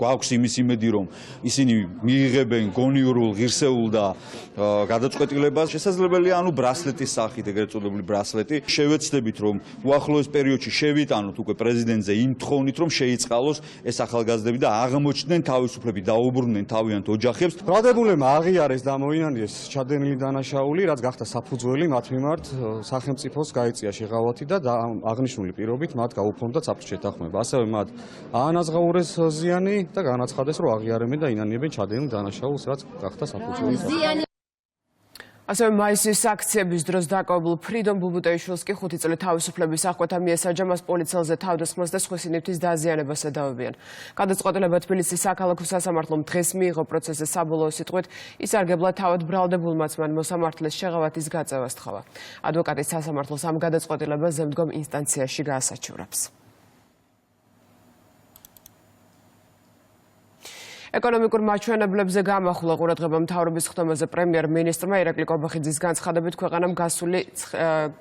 გვაქვს იმის იმედი რომ ისინი მიიღებენ გონიურულ, ღირსეულ და გადაწყვეტილებას. შესაძლებელია ანუ ბრასლეტის სახით, ეგრეთ წოდებული ბრასლეტი. შევეცდებით რომ უახლოეს პერიოდში შევიტანოთ უკვე პრეზიდენტზე იმ თხოვნით რომ შეიწყალოს ეს ახალგაზრდები და აღმოჩნდნენ თავისუფლები, დაუბრუნდნენ თავიანთ ოჯახებს. ბრალდებულებმა აღიარეს და მოინანიეს ჩადენილი დანაშაული, რაც გახდა საფუძველი მათ მიმართ სახელმწიფოს გაეწია შეღავათი და აღნიშნული პირობით მათ გაუფორმდათ საფრთხე შეთანხმება. ასევე მათ აანაზღაურეს ზიანი და განაცხადეს, რომ აღიარებენ და ინანიებენ ჩადენილ დანაშაულს, რაც გახდა საფუძველი. ასევე მაისის აქციების დროს დაკავებულ ფრიდომ ბუბუტეიშვილს კი 5 წელი თავისუფლების აღკვეთა მიესაჯა, მას პოლიციელზე თავდასხმას და სხვისი ნივთის დაზიანებას ედავებიან. გადაწყვეტილება თბილისის საქალაქო სასამართლომ დღეს მიიღო. პროცესზე საბოლოო სიტყვით ისარგებლა თავად ბრალდებულმაც მან მოსამართლეს შეღავათის გაწევას თხოვა. ადვოკატი სასამართლოს ამ გადაწყვეტილებას ზემდგომ ინსტანციაში გაასაჩივრებს. ეკონომიკურ მაჩვენებლებზე გამახვილა ყურადღება მთავრობის ხდომაზე პრემიერ-მინისტრმა ირაკლი კობახიძის განცხადებით ქვეყანამ გასული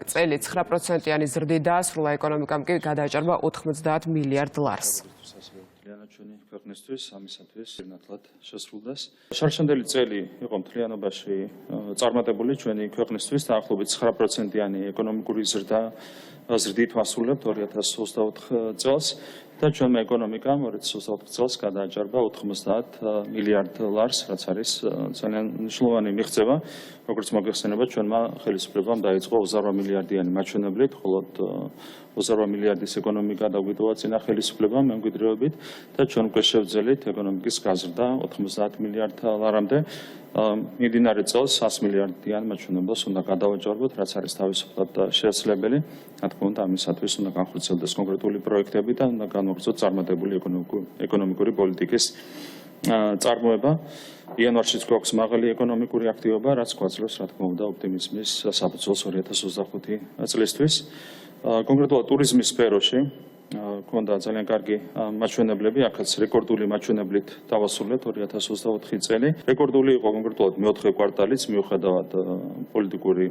წელი 9%-იანი ზრდით დაასრულა, ეკონომიკამ კი გადააჭარბა 90 მილიარდ ლარს. ჩვენი ქვეყნისთვის ამისათვის ნათლად შესრულდეს. შარშანდელი წელი იყო მთლიანობაში წარმატებული ჩვენი ქვეყნისთვის, დაახლოებით 9%-იანი ეკონომიკური ზრდით ვასრულებთ 2024 წელს. და ჩვენმა ეკონომიკამ 2024 წელს გადააჭარბა 90 მილიარდ ლარს, რაც არის ძალიან მნიშვნელოვანი მიღწევა. როგორც მოგეხსენება, ჩვენმა ხელისუფლებამ დაიწყო 28 მილიარდიანი მაჩვენებლით, ხოლო 28 მილიარდის ეკონომიკა დაგვიტოვა წინა ხელისუფლებამ მემკვიდრეობით და ჩვენ უკვე შევძელით ეკონომიკის გაზრდა 90 მილიარდ ლარამდე. მიმდინარე წელს 100 მილიარდიან მაჩვენებლს უნდა გადავაჭარბოთ, რაც არის თავისუფლად შესაძლებელი. რა თქმა უნდა, ამისათვის უნდა განხორციელდეს კონკრეტული პროექტები და უნდა განვაგრძელოთ წარმატებული ეკონომიკური პოლიტიკის წარმოება. იანვარშიც გვაქვს მაღალი ეკონომიკური აქტივობა, რაც გვაძლევს, რა თქმა უნდა, ოპტიმიზმის საფუძველს 2025 წლისთვის. კონკრეტულად ტურიზმის სფეროში ქონდა ძალიან კარგი მაჩვენებლები, აქაც რეკორდული მაჩვენებლით დავასრულეთ 2024 წელი. რეკორდული იყო კონკრეტულად მეოთხე კვარტალიც, მიუხედავად პოლიტიკური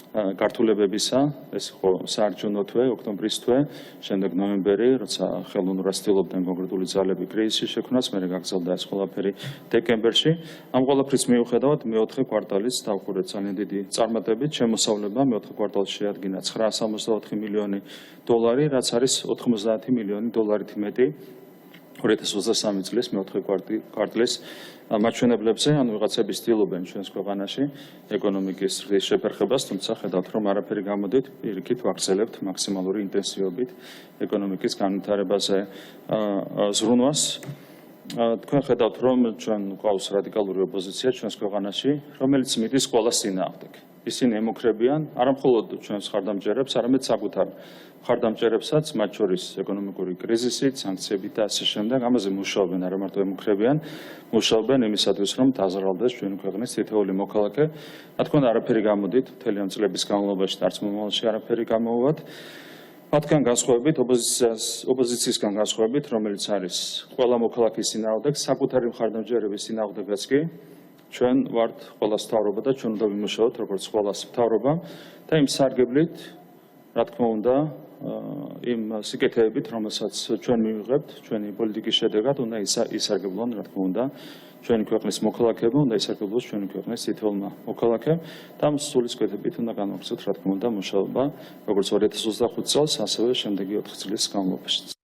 გართულებებისა, ეს იყო საარჩევნო თვე, ოქტომბრის თვე, შემდეგ ნოემბერი, როცა ხელოვნურად ცდილობდნენ კონკრეტული ძალები კრიზისის შექმნას, მერე გაგრძელდა ეს ყველაფერი დეკემბერში. ამ ყველაფრის მიუხედავად მეოთხე კვარტალიც დავყურეთ ძალიან დიდი წარმატებით, შემოსავლება მეოთხე კვარტალში შეადგინა 964 მილიონი დოლარი, რაც არის 90 მილიონი დოლარით მეტი 2023 წლის მეოთხე კვარტლის მაჩვენებლებზე, ანუ ვიღაცები ცდილობენ ჩვენს ქვეყანაში ეკონომიკის ზრდის შეფერხებას, თუმცა ხედავთ, რომ არაფერი გამოდით, პირიქით ვაგრძელებთ მაქსიმალური ინტენსივობით ეკონომიკის განვითარებაზე ზრუნვას. თქვენ ხედავთ, რომ ჩვენ გვყავს რადიკალური ოპოზიცია ჩვენს ქვეყანაში, რომელიც მიდის ყველას წინააღმდეგ. ისინი ემუქრებიან არა მხოლოდ ჩვენს ხარდამჭერებს, არამედ საკუთარ ხარდამჭერებსაც, მათ შორის ეკონომიკური კრიზისით, სანქციებით და ასე შემდეგ. ამაზე მუშაობენ, არა მარტო ემუქრებიან, მუშაობენ იმისათვის, რომ დაზარალდეს ჩვენი ქვეყნის თითოეული მოქალაქე. რა თქმა უნდა, არაფერი გამოდით, მთელი ამ წლების განმავლობაში და არც მომავალში არაფერი გამოვავალთ. მათგან განსხვავებით, ოპოზიციისგან განსხვავებით, რომელიც არის ყველა მოქალაქის წინააღმდეგ, საკუთარი მხარდამჭერების წინააღმდეგაც კი ჩვენ ვართ ყველას მთავრობა და ჩვენ უნდა ვიმუშაოთ როგორც ყველას მთავრობა და იმ სარგებლით, რა თქმა უნდა, იმ სიკეთეებით, რომელსაც ჩვენ მივიღებთ, ჩვენი პოლიტიკის შედეგად, უნდა ისარგებლონ, რა თქმა უნდა, ჩვენი ქვეყნის მოქალაქეები, უნდა ისარგებლოს ჩვენი ქვეყნის თითოეულმა მოქალაქემ და ამ სულისკვეთებით უნდა განვაგრძელოთ, რა თქმა უნდა, მუშაობა, როგორც 2025 წელს, ასევე შემდეგი 4 წლის განმავლობაში.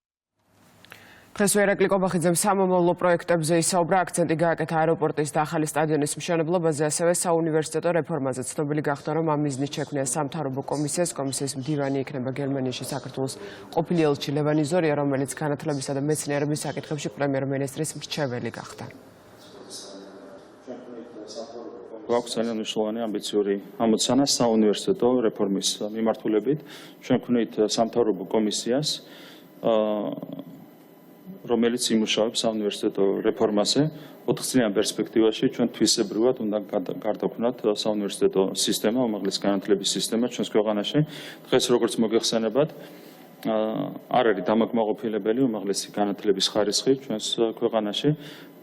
დღეს ირაკლი კობახიძემ სამომავლო პროექტებზე ისაუბრა, აქცენტი გააკეთა აეროპორტის და ახალი სტადიონის მშენებლობაზე, ასევე საუნივერსიტეტო რეფორმაზე. ცნობილი გახდა, რომ ამ მიზნით შექმნია სამთავრობო კომისიას. კომისიის მდივანი იქნება გერმანიაში საქართველოს ყოფილი ელჩი ლევან იზორია, რომელიც განათლებისა და მეცნიერების საკითხებში პრემიერ-მინისტრის მრჩეველი გახდა. გვაქვს ძალიან მნიშვნელოვანი ამბიციური ამოცანა საუნივერსიტეტო რეფორმის მიმართულებით. ჩვენ ვქნით სამთავრობო კომისიას, რომელიც იმუშავებს საუნივერსიტეტო რეფორმაზე. 4 წლიან პერსპექტივაში ჩვენ თვისებრივად უნდა გარდაქმნათ საუნივერსიტეტო სისტემა, უმაღლესი განათლების სისტემა ჩვენს ქვეყანაში. დღეს როგორც მოგეხსენებათ, არ არის დამაკმაყოფილებელი უმაღლესი განათლების ხარისხი ჩვენს ქვეყანაში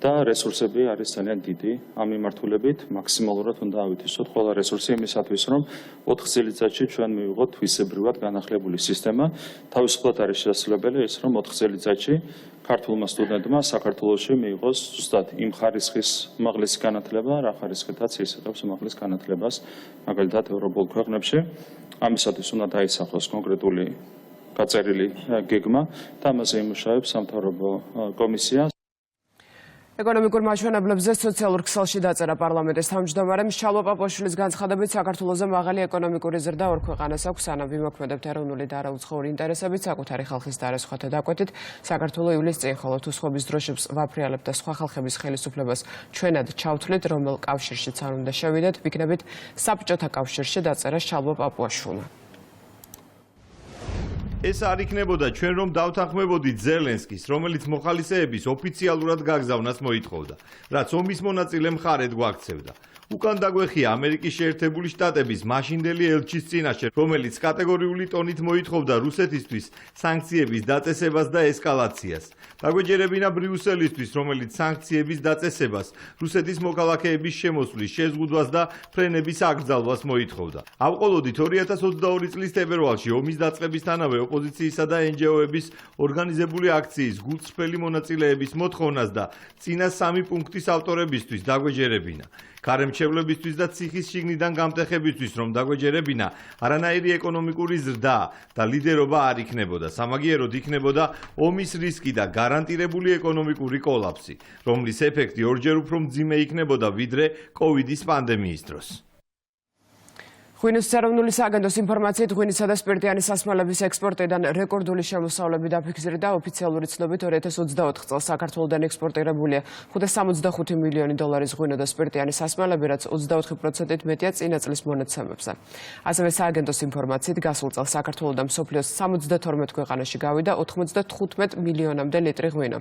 და რესურსები არის ძალიან დიდი. ამ მიმართულებით მაქსიმალურად უნდა ავითისოთ ყველა რესურსი იმისათვის, რომ 4 წელიწადში ჩვენ მივიღოთ თვისებრივად განახლებული სისტემა. თავისუფლად არის შესაძლებელი ის, რომ 4 წელიწადში ქართულმა სტუდენტმა საქართველოში მიიღოს ზუსტად იმ ხარისხის უმაღლესი განათლება, რა ხარისხითაც ის იღებს უმაღლეს განათლებას, მაგალითად ევროპულ ქვეყნებში. ამისათვის უნდა დაისახოს კონკრეტული გაწერილი გეგმა და ამაზე იმუშავებს სამთავრობო კომისია. ეკონომიკურ მაჩვენებლებზე სოციალურ ქსელში დაწერა პარლამენტის თავმჯდომარემ შალვა პაპუაშვილის განცხადებით, საქართველოზე მაღალი ეკონომიკური ზრდა ორ ქვეყანას აქვს, სანამ ვიმოქმედებთ ეროვნული და არაუცხოური ინტერესებით, საკუთარი ხალხის დარასხვათა დაკვეთით. საქართველო ივლისს წინ, ხოლო თუ სხვების დროშებს ვაფრიალებთ და სხვა ხალხების ხელისუფლებას ჩვენად ჩავთვლით, რომელ კავშირშიც არ უნდა შევიდეთ, ვიქნებით საბჭოთა კავშირში, დაწერა შალვა პაპუაშვილმა. ეს არ იქნებოდა ჩვენ რომ დავთანხმებოდით ზელენსკის, რომელიც მოხალისეების ოფიციალურად გაგზავნას მოითხოვდა, რაც ომის მონაწილე მხარედ გვაქცევდა. უკან დაგვეხია ამერიკის შეერთებული შტატების მაშინდელი ელჩის წინაშე, რომელიც კატეგორიული ტონით მოითხოვდა რუსეთისთვის სანქციების დაწესებას და ესკალაციას. დაგვეჯერებინა ბრიუსელისთვის, რომელიც სანქციების დაწესებას, რუსეთის მოქალაქეების შემოსვლის შეზღუდვას და ფრენების აკრძალვას მოითხოვდა. ავყოლოდით 2022 წლის თებერვალში ომის დაწყებისთანავე ოპოზიციისა და NGO-ების ორგანიზებული აქციის გულწრფელი მონაწილეების მოთხოვნას და წინა 3 პუნქტის ავტორებისთვის დაგვეჯერებინა. ქარემჩევლებისთვის და ციხის შიგნიდან გამტეხებისთვის, რომ დაგვეჯერებინა, არანაირი ეკონომიკური ზრდა და ლიდერობა არ იქნებოდა. სამაგიეროდ იქნებოდა ომის რისკი და გარანტირებული ეკონომიკური კოლაფსი, რომლის ეფექტი ორჯერ უფრო მძიმე იქნებოდა ვიდრე კოვიდის პანდემიის დროს. ღვინის ეროვნული სააგენტოს ინფორმაციით, ღვინისა და სპირტიანი სასმელების ექსპორტიდან რეკორდული შემოსავლები დაფიქსირდა. ოფიციალური ცნობით 2024 წელს საქართველოდან ექსპორტირებულია 565 მილიონი დოლარის ღვინო და სპირტიანი სასმელები, რაც 24%-ით მეტია წინა წლის მონაცემებზე. ასევე სააგენტოს ინფორმაციით, გასულ წელს საქართველოდან მსოფლიოს 72 ქვეყანაში გავიდა 95 მილიონამდე ლიტრი ღვინო.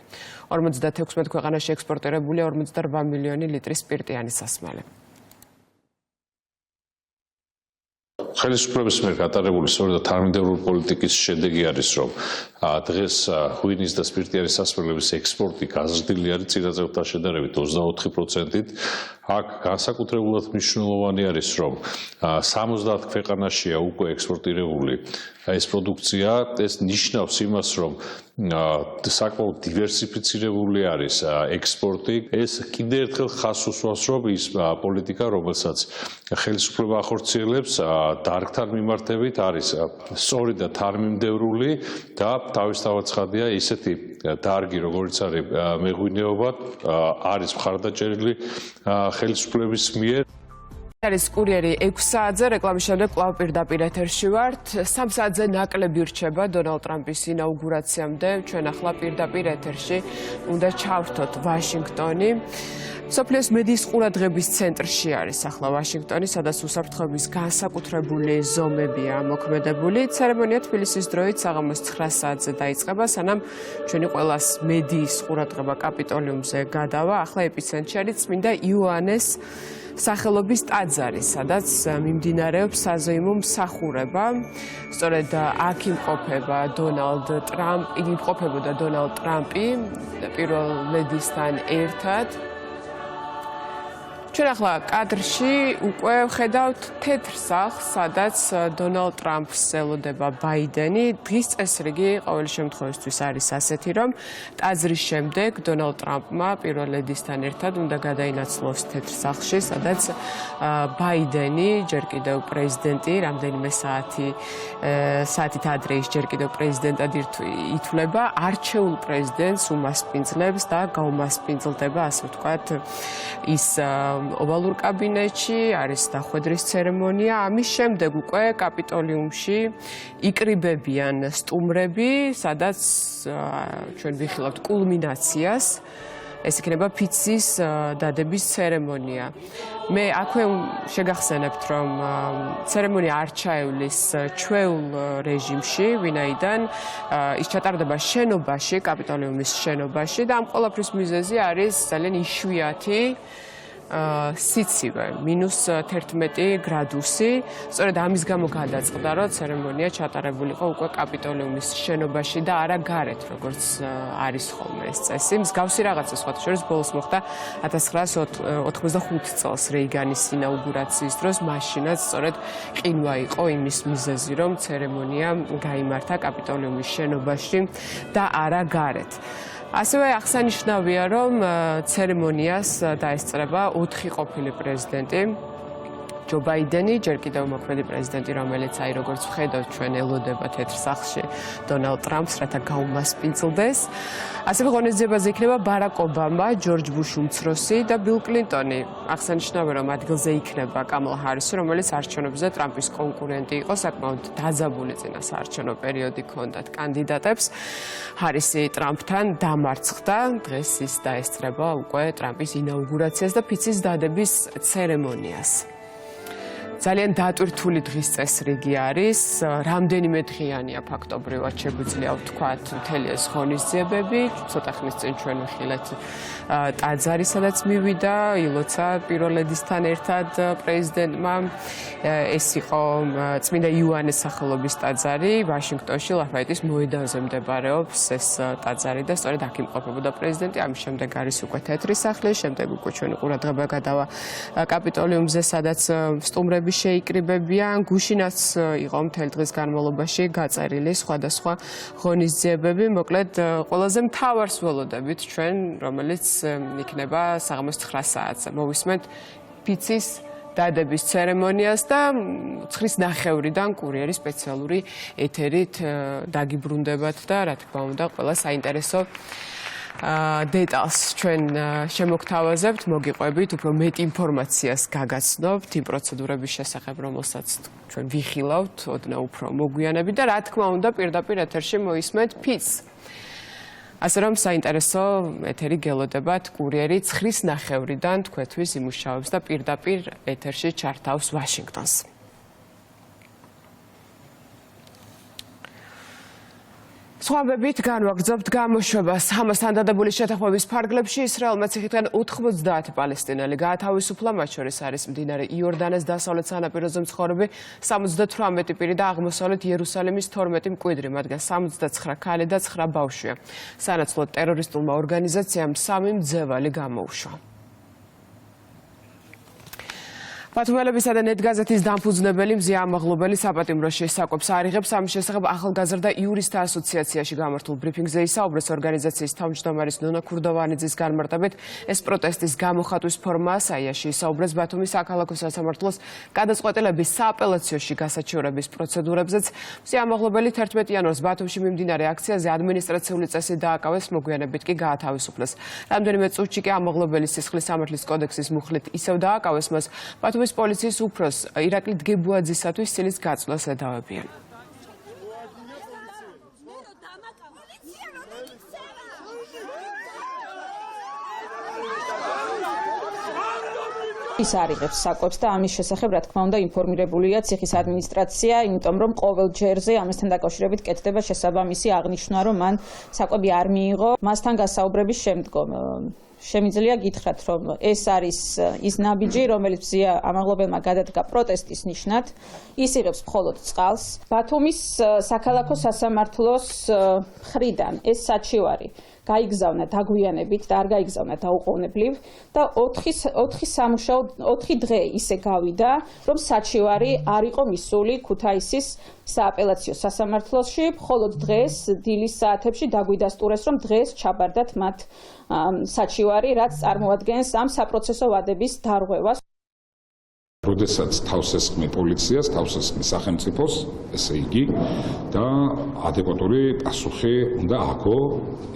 56 ქვეყანაში ექსპორტირებულია 48 მილიონი ლიტრი სპირტიანი სასმელი. ხელისუფლების მიერ გატარებული სწორედ თანამედროვე პოლიტიკის შედეგი არის, რომ დღეს ღვინის და სპირტიანი სასმელების ექსპორტი გაზრდილი არის წინა წელთან შედარებით 24%-ით. აქ განსაკუთრებულად მნიშვნელოვანი არის, რომ 70 ქვეყანაშია უკვე ექსპორტირებული ეს პროდუქცია. ეს ნიშნავს იმას, რომ საკმაოდ დივერსიფიცირებული არის ექსპორტი. ეს კიდევ ერთხელ ხაზს უსვამს, რომ ის პოლიტიკა, რომელსაც ხელისუფლება ახორციელებს, დარგთან მიმართებით არის სწორი და თანმიმდევრული და თავისთავად ცხადია ისეთი დარგი, როგორც არის მეღვინეობა, არის მხარდაჭერილი ხელისუფლების მიერ. არის კურიერი 6 საათზე, რეკლამის შემდეგ კვლავ პირდაპირ ეთერში ვართ. 3 საათზე ნაკლები რჩება დონალდ ტრამპის ინაუგურაციამდე. ჩვენ ახლა პირდაპირ ეთერში უნდა ჩავრთოთ ვაშინგტონი. მსოფლიოს მედიის ყურადღების ცენტრში არის ახლა ვაშინგტონი, სადაც უსაფრთხოების განსაკუთრებული ზომებია მოქმედებული. ცერემონია თბილისის დროით საღამოს 9 საათზე დაიწყება, სანამ ჩვენი ყველას მედიის ყურადღება კაპიტოლიუმზე გადავა. ახლა ეპიცენტრში არის წმინდა იოანეს სახელობის ტაძარი, სადაც მიმდინარეობს საზეიმო მსახურება. სწორედ აქ იმყოფება იგი იმყოფებოდა დონალდ ტრამპი პირველ ლედისთან ერთად. ჩვენ ახლა კადრში უკვე ვხედავთ თეთრ სახლს, სადაც დონალდ ტრამპს ელოდება ბაიდენი. დღის წესრიგი ყოველი შემთხვევისთვის არის ასეთი, რომ ტაძრის შემდეგ დონალდ ტრამპმა პირველ ლედისთან ერთად უნდა გადაინაცვლოს თეთრ სახლში, სადაც ბაიდენი ჯერ კიდევ პრეზიდენტი, რამდენიმე საათით ადრე ის ჯერ კიდევ პრეზიდენტად ითვლება, არჩეულ პრეზიდენტს უმასპინძლებს და გაუმასპინძლდება, ასე ვთქვათ, ის ოვალურ კაბინეტში არის დახვედრის ცერემონია. ამის შემდეგ უკვე კაპიტოლიუმში იკრიბებიან სტუმრები, სადაც ჩვენ ვიხილავთ კულმინაციას ეს იქნება ფიცის დადების ცერემონია. მე აქვე შეგახსენებთ, რომ ცერემონია არ ჩაევლის ჩვეულ რეჟიმში, ვინაიდან ის ჩატარდება შენობაში, კაპიტოლიუმის შენობაში და ამ ყველაფრის მიზეზი არის ძალიან იშვიათი სიცივე, -11 გრადუსი. სწორედ ამის გამო გადაწყდა, რომ ცერემონია ჩატარებულიყო უკვე კაპიტოლიუმის შენობაში და არა გარეთ, როგორც არის ხოლმე ეს წესი. მსგავსი რაღაცა სხვათა შორის ბოლოს მოხდა 1985 წელს რეიგანის ინაუგურაციის დროს, მაშინაც სწორედ ყინვა იყო იმის მიზეზი, რომ ცერემონია გაიმართა კაპიტოლიუმის შენობაში და არა გარეთ. ასევე აღსანიშნავია, რომ ცერემონიას დაესწრება 4 ყოფილი პრეზიდენტი. ჯო ბაიდენი, ჯერ კიდევ მოქმედი პრეზიდენტი, რომელიც როგორც ვხედავთ, ჩვენ ელოდება თეთრ სახლში დონალდ ტრამპს, რათა გაუმასპინძლდეს. ასევე ღონისძიებაზე იქნება ბარაკ ობამა, ჯორჯ ბუში უმცროსი და ბილ კლინტონი. აღსანიშნავია, რომ ადგილზე იქნება კამალა ჰარისი, რომელიც არჩევნებზე ტრამპის კონკურენტი იყო, საკმაოდ დაძაბული წინასაარჩევნო პერიოდი ჰქონდათ კანდიდატებს. ჰარისი ტრამპთან დამარცხდა, დღეს ის დაესწრება უკვე ტრამპის ინაუგურაციას და ფიცის დადების ცერემონიას. ძალიან დატვირთული დღის წესრიგი არის, რამდენიმე დღიანია ფაქტობრივად შეგვიძლია ვთქვათ მთელი ეს ღონისძიებები, ცოტა ხნის წინ ჩვენ ვიხილეთ ტაძარი, სადაც მივიდა ილოცა პირველედისთან ერთად პრეზიდენტმა. ეს იყო წმინდა იოანეს სახელობის ტაძარი, ვაშინგტონში, ლაფაეტის მოედანზე მდებარეობს ეს ტაძარი და სწორედ აქ იმყოფებოდა პრეზიდენტი. ამის შემდეგ არის უკვე თეთრი სახლი, შემდეგ უკვე ჩვენი ყურადღება გადავა კაპიტოლიუმზე, სადაც სტუმრები შეიკრიბებიან. გუშინაც იყო მთელი დღის განმავლობაში გაწერილი სხვადასხვა ღონისძიებები. მოკლედ ყველაზე მთავარს ველოდებით ჩვენ, რომელიც იქნება საღამოს 9 საათზე. მოვისმენთ ფიცის დადების ცერემონიას და 9:30-დან კურიერის სპეციალური ეთერით დაგიბრუნდებათ და რა თქმა უნდა ყველა საინტერესო დეტალს ჩვენ შემოგთავაზებთ, მოგიყვებით, უფრო მეტ ინფორმაციას გაგაცნობთ იმ პროცედურების შესახებ, რომელსაც ჩვენ ვიხილავთ, ოდნავ უფრო მოგვიანებით და რა თქმა უნდა პირდაპირ ეთერში მოისმენთ ფიცს. ასე რომ საინტერესო ეთერი გელოდებათ კურიერი 9:30-დან თქვენთვის იმუშავებს და პირდაპირ ეთერში ჩართავს ვაშინგტონს. სხვაბებით განვაგრძობთ გამოშვებას. ჰამასთან დადებული შეთანხმების ფარგლებში ისრაელმა ციხიდან 90 პალესტინელი გაათავისუფლა, მათ შორის არის მდინარე იორდანეს დასავლეთ სანაპიროზე მცხოვრები 78 პირი და აღმოსავლეთ იერუსალიმის 12 მკვიდრი, მათგან 69 ქალი და 9 ბავშვია. სანაცვლოდ ტერორისტულმა ორგანიზაციამ 3 მძევალი გამოუშვა. ბათუმელებისა და ნეტგაზეთის დამფუძნებელი მზია ამაღლობელი საპატიმრო შესაკვებს არიღებს. ამის შესახებ ახალგაზრდა იურისტთა ასოციაციაში გამართულ ბრიფინგზე ისაუბრეს ორგანიზაციის თავმჯდომარის ნონა ქურდოვანიძის განმარტებით. ეს პროტესტის გამოხატვის ფორმაა. საიაში ისაუბრეს ბათუმის საქალაქო სასამართლოს გადაწყვეტილების სააპელაციოში გასაჩივრების პროცედურებზეც. მზია ამაღლობელი 11 იანვარს ბათუმში მიმდინარე აქციაზე ადმინისტრაციული წესი დააკავეს, მოგვიანებით კი გაათავისუფლეს. რამდენიმე წუთში კი ამაღლობელის სისხლის სამართლის კოდექსის მუხლით ისევ დააკავეს მას. ბათუმის პოლიციის უფროს ირაკლი დგებუაძისათვის სილის გაწვლას ედავებიან. ის არიღებს საკვებს და ამის შესახებ რა თქმა უნდა ინფორმირებულია ციხის ადმინისტრაცია, იმიტომ რომ ყოველ ჯერზე ამასთან დაკავშირებით კეთდება შესაბამისი აღნიშვნა, რომ მან საკვები არ მიიღო. მასთან გასაუბრების შემდგომ შემიძლია გითხრათ, რომ ეს არის ის ნაბიჯი, რომელიც მზია ამაღლობელმა გადადგა პროტესტის ნიშნად. ის იღებს მხოლოდ წყალს. ბათუმის საქალაქო სასამართლოს მხრიდან ეს საჩივარი გაიგზავნა დაგვიანებით და არ გაიგზავნა დაუყოვნებლივ და 4 დღე ისე გავიდა, რომ საჩივარი არ იყო მისული ქუთაისის სააპელაციო სასამართლოში, მხოლოდ დღეს დილის საათებში დაგვიდასტურეს, რომ დღეს ჩაბარდათ მათ საჩივარი, რაც წარმოადგენს ამ საპროცესო ვადების დარღვევას. როდესაც თავს ესხმი პოლიციას, თავს ესხმი სახელმწიფოს, ესე იგი და ადეკვატური პასუხი უნდა აგო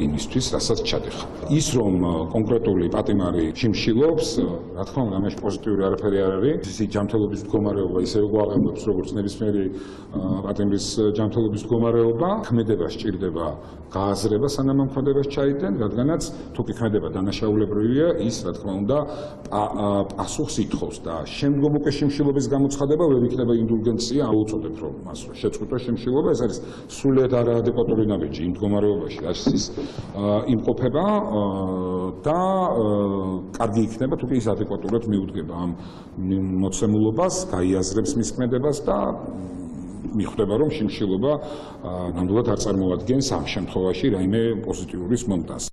იმისთვის, რასაც ჩადიხა. ის რომ კონკრეტული პატიმარი შიმშილობს, რა თქმა უნდა, ამაში პოზიტიური არაფერი არ არის. ისეთი ჯანმრთელობის მდგომარეობა ისევე გვაღებობს, როგორც ნებისმიერი პატიმრის ჯანმრთელობის მდგომარეობა. ქმედება სჭირდება გააზრება, სანამ ამ ქმედებას ჩაიდნენ, რადგანაც თუ კი ქმედება დანაშაულებრივია, ის რა თქმა უნდა პასუხს ითხოვს და შემდგომ უკვე შიმშილობის გამოცხადება ვერ იქნება ინდულგენცია, აუწოდებ რომ მას შეწყვიტოს შიმშილობა, ეს არის სრულიად არაადეკვატური ნაბიჯი იმ მდგომარეობაში, რაც ის იმყოფება და კარგი იქნება თუ კი ის ადეკვატურად მიუდგება ამ მოცემულობას, გაიაზრებს მის ქმედებას და მიხვდება რომ შიმშილობა ნამდვილად არ წარმოადგენს ამ შემთხვევაში რაიმე პოზიტიურის მომტანს.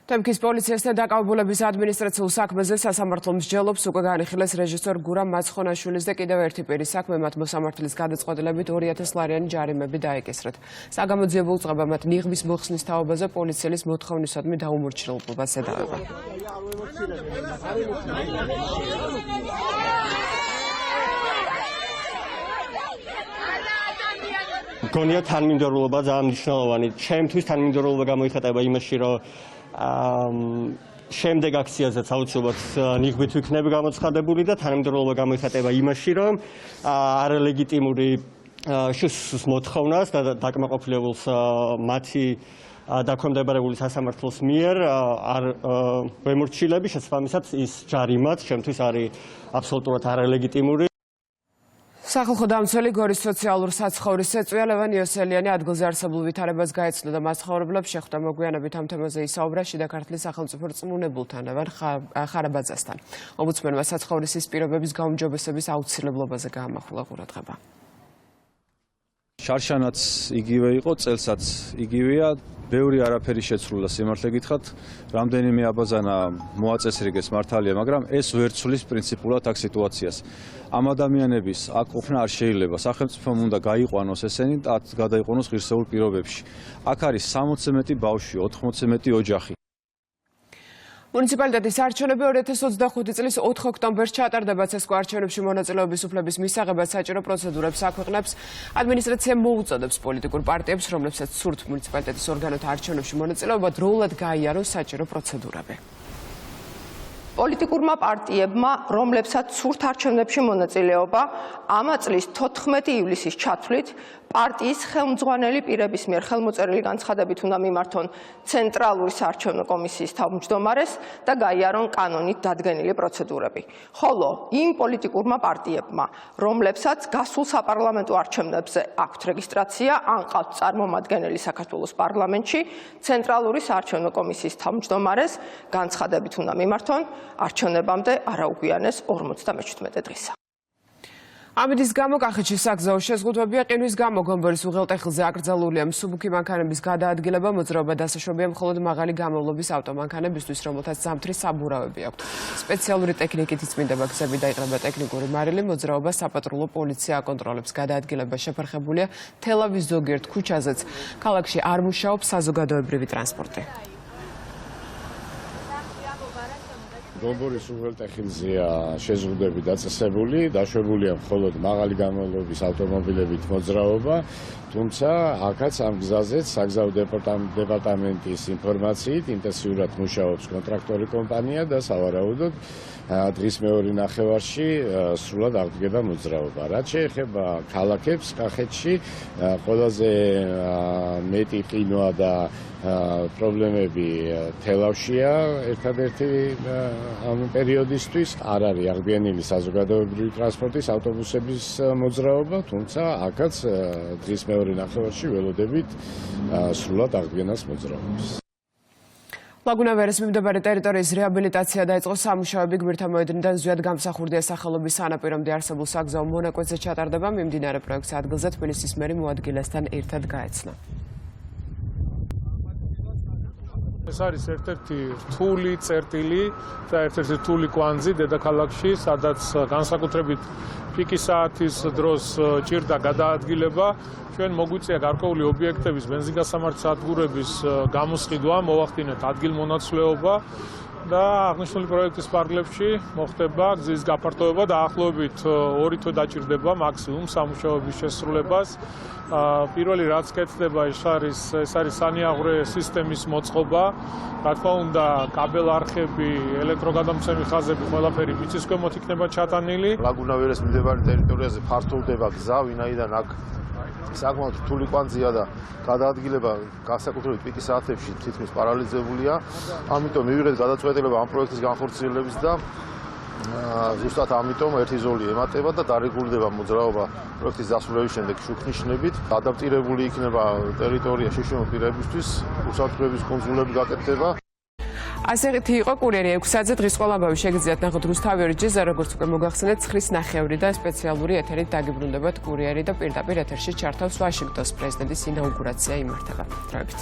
თემქის პოლიციასთან დაკავებულების ადმინისტრაციულ საქმეზე სასამართლო მსჯელობს უკვე განიხილეს რეჟისორ გურამ მაცხონაშვილის და კიდევ ერთი პირის საქმე მათ მოსამართლის გადაწყვეტილებით 2000 ლარიანი ჯარიმები დაეკისრათ. საგამოძიებულ წყება მათ ნიღბის მოხსნის თაობაზე პოლიციელის მოთხოვნისადმი დაუმორჩილებლობას ედავება. მგონია თანმიმდევრულობა ძალიან მნიშვნელოვანი. ჩემთვის თანმიმდევრულობა გამოიხატება იმაში, რომ შემდეგ აქციაზეც აუცილებლად ნიღბით ვიქნები გამოცხადებული და თანმიმდევრულობა გამოიხატება იმაში, რომ არალეგიტიმური შუსის მოთხოვნას და დაკმაყოფილებულს მათი დაქვემდებარებული სასამართლოს მიერ არ ვემორჩილები, შესაბამისად ის ჯარიმაც ჩემთვის არის აბსოლუტურად არალეგიტიმური. სახალხო დამცველი გორის სოციალურ საცხოვრის ეწვია ლევან იოსელიანი ადგილზე არსებულ ვითარებას გაეცნო და მაცხოვრებლებს შეხვდა. მოგვიანებით ამ თემაზე ისაუბრა შიდა ქართლის სახელმწიფო რწმუნებულთან ლევან ხარაბაძესთან. ომბუდსმენმა საცხოვრისის პირობების გაუმჯობესების აუცილებლობაზე გაამახვილა ყურადღება. შარშანაც იგივე იყო, წელსაც იგივეა. ბევრი არაფერი შეცვლა სიმართლე გითხრათ, რამდენიმე აბაზანა მოაწესრიგეს მართალია, მაგრამ ეს ვერ ცვლის პრინციპულად აქ სიტუაციას. ამ ადამიანების აქ ყოფნა არ შეიძლება. სახელმწიფომ უნდა გაიყვანოს ესენი და გადაიყვანოს ღირსეულ პირობებში. აქ არის 60-ზე მეტი ბავშვი, 80-ზე მეტი ოჯახი. მუნიციპალიტეტის არჩევნები 2025 წლის 4 ოქტომბერს ჩატარდება. ცესკო არჩევნებში მონაწილეობის უფლების მისაღებად საჭირო პროცედურებს აქვეყნებს. ადმინისტრაცია მოუწოდებს პოლიტიკურ პარტიებს, რომლებსაც სურთ მუნიციპალიტეტის ორგანოთა არჩევნებში მონაწილეობა, დროულად გაიაროს საჭირო პროცედურები. პოლიტიკურმა პარტიებმა, რომლებსაც სურთ არჩევნებში მონაწილეობა, ამ წლის 14 ივლისის ჩათვლით პარტიის ხელმძღვანელი პირების მიერ ხელმოწერილი განცხადებით უნდა მიმართონ ცენტრალური საარჩევნო კომისიის თავმჯდომარეს და გაიარონ კანონით დადგენილი პროცედურები. ხოლო იმ პოლიტიკურმა პარტიებმა, რომლებსაც გასულ საპარლამენტო არჩევნებზე აქვთ რეგისტრაცია, ან ყავთ წარმომადგენელი საქართველოს პარლამენტში, ცენტრალური საარჩევნო კომისიის თავმჯდომარეს განცხადებით უნდა მიმართონ არჩევნებამდე არაუგვიანეს 57 დღისა. ამიდის გამო კახეთში საგზაო შეზღუდვებია, ყინვის გამო გომბორის უღელტეხილზე აკრძალულია მსუბუქი მანქანების გადაადგილება, მოძრაობა დასაშვებია მხოლოდ მაღალი გამოვლობის ავტომანქანებისთვის, რომელთაც ზამთრის საბურავები აქვთ. სპეციალური ტექნიკით იწმინდება გზები და იყრება ტექნიკური მარილი, მოძრაობა საპატრულო პოლიცია აკონტროლებს. გადაადგილება შეფერხებულია თელავის ზოგიერთ ქუჩაზეც. ქალაქში არ მუშაობს საზოგადოებრივი ტრანსპორტი. გომბორის უღელტეხილზეა შეზღუდვები დაწესებული, დაშვებულია მხოლოდ მაღალი გამოვლობის ავტომობილებით მოძრაობა, თუმცა აქაც ამ გზაზეც საგზაო დეპარტამენტის ინფორმაციით ინტენსიურად მუშაობს კონტრაქტორი კომპანია და სავარაუდოდ დღის მეორე ნახევარში სრულად აღდგება მოძრაობა. რაც შეეხება ქალაქებს კახეთში, ყველაზე მეტი ყინვა და პრობლემები თელავშია ერთადერთი ამ პერიოდისთვის. არ არის აღდგენილი საზოგადოებრივი ტრანსპორტის ავტობუსების მოძრაობა, თუმცა აქაც დღის მეორე ნახევარში ველოდებით სრულად აღდგენას მოძრაობას. ლაგუნა ვერეს მიმდებარე ტერიტორიის რეაბილიტაცია დაიწყო. სამუშაოები გვერდთან მოედნიდან ზვიად გამსახურდია სახელობის სანაპირომდე არსებულ საგზაო მონაკვეთზე ჩატარდება. მიმდინარე პროექტს ადგილზე თბილისის მერი მოადგილესთან ერთად გაეცნო. ეს არის ერთ-ერთი რთული წერტილი და ერთ-ერთი რთული კვანძი დედაქალაქში, სადაც განსაკუთრებით პიკის საათის დროს ჭირდა გადაადგილება. ჩვენ მოგვიწია გარკვეული ობიექტების, ბენზინგასამართ სადგურების გამოსყიდვა, მოვახდინეთ ადგილმონაცვლეობა და აღნიშნული პროექტის პარალელში მოხდება გზის გაფართოება და ახლობით 2 თვე დაჭირდება მაქსიმუმ სამუშაოების შესრულებას. პირველი რაც კეთდება ეს არის სანიაღვრე სისტემის მოწყობა. რა თქმა უნდა, კაბელ-არხები, ელექტროგადამცემი ხაზები ყველაფერი მიწის ქვემოთ იქნება ჩატანილი. ლაგუნავიერეს მდებარე ტერიტორიაზე ფართოვდება გზა, ვინაიდან აქ საკმაოდ რთული კვანძია და გადაადგილება განსაკუთრებით პიკის საათებში თითქმის პარალიზებულია. ამიტომ მივიღეთ გადაწყვეტილება ამ პროექტის განხორციელების და ზუსტად ამიტომ ერთი ზოლი ემატება და დარეგულირდება მოძრაობა პროექტის დასრულების შემდეგ შუქნიშნებით. ადაპტირებული იქნება ტერიტორია შეშინო პირებისთვის, უსაფრთხოების კუნძულები გაკეთდება. ასეთი იყო კურიერი 6-ზე დღის ყველა ამბავი შეგიძლიათ ნახოთ რუსთავი ორიჯიზე, როგორც უკვე მოგახსენეთ 9:09 და სპეციალური ეთერით დაგიბრუნდებათ კურიერი და პირდაპირ ეთერში ჩართავს ვაშინგტონის პრეზიდენტის ინაუგურაცია იმართება. დროებით.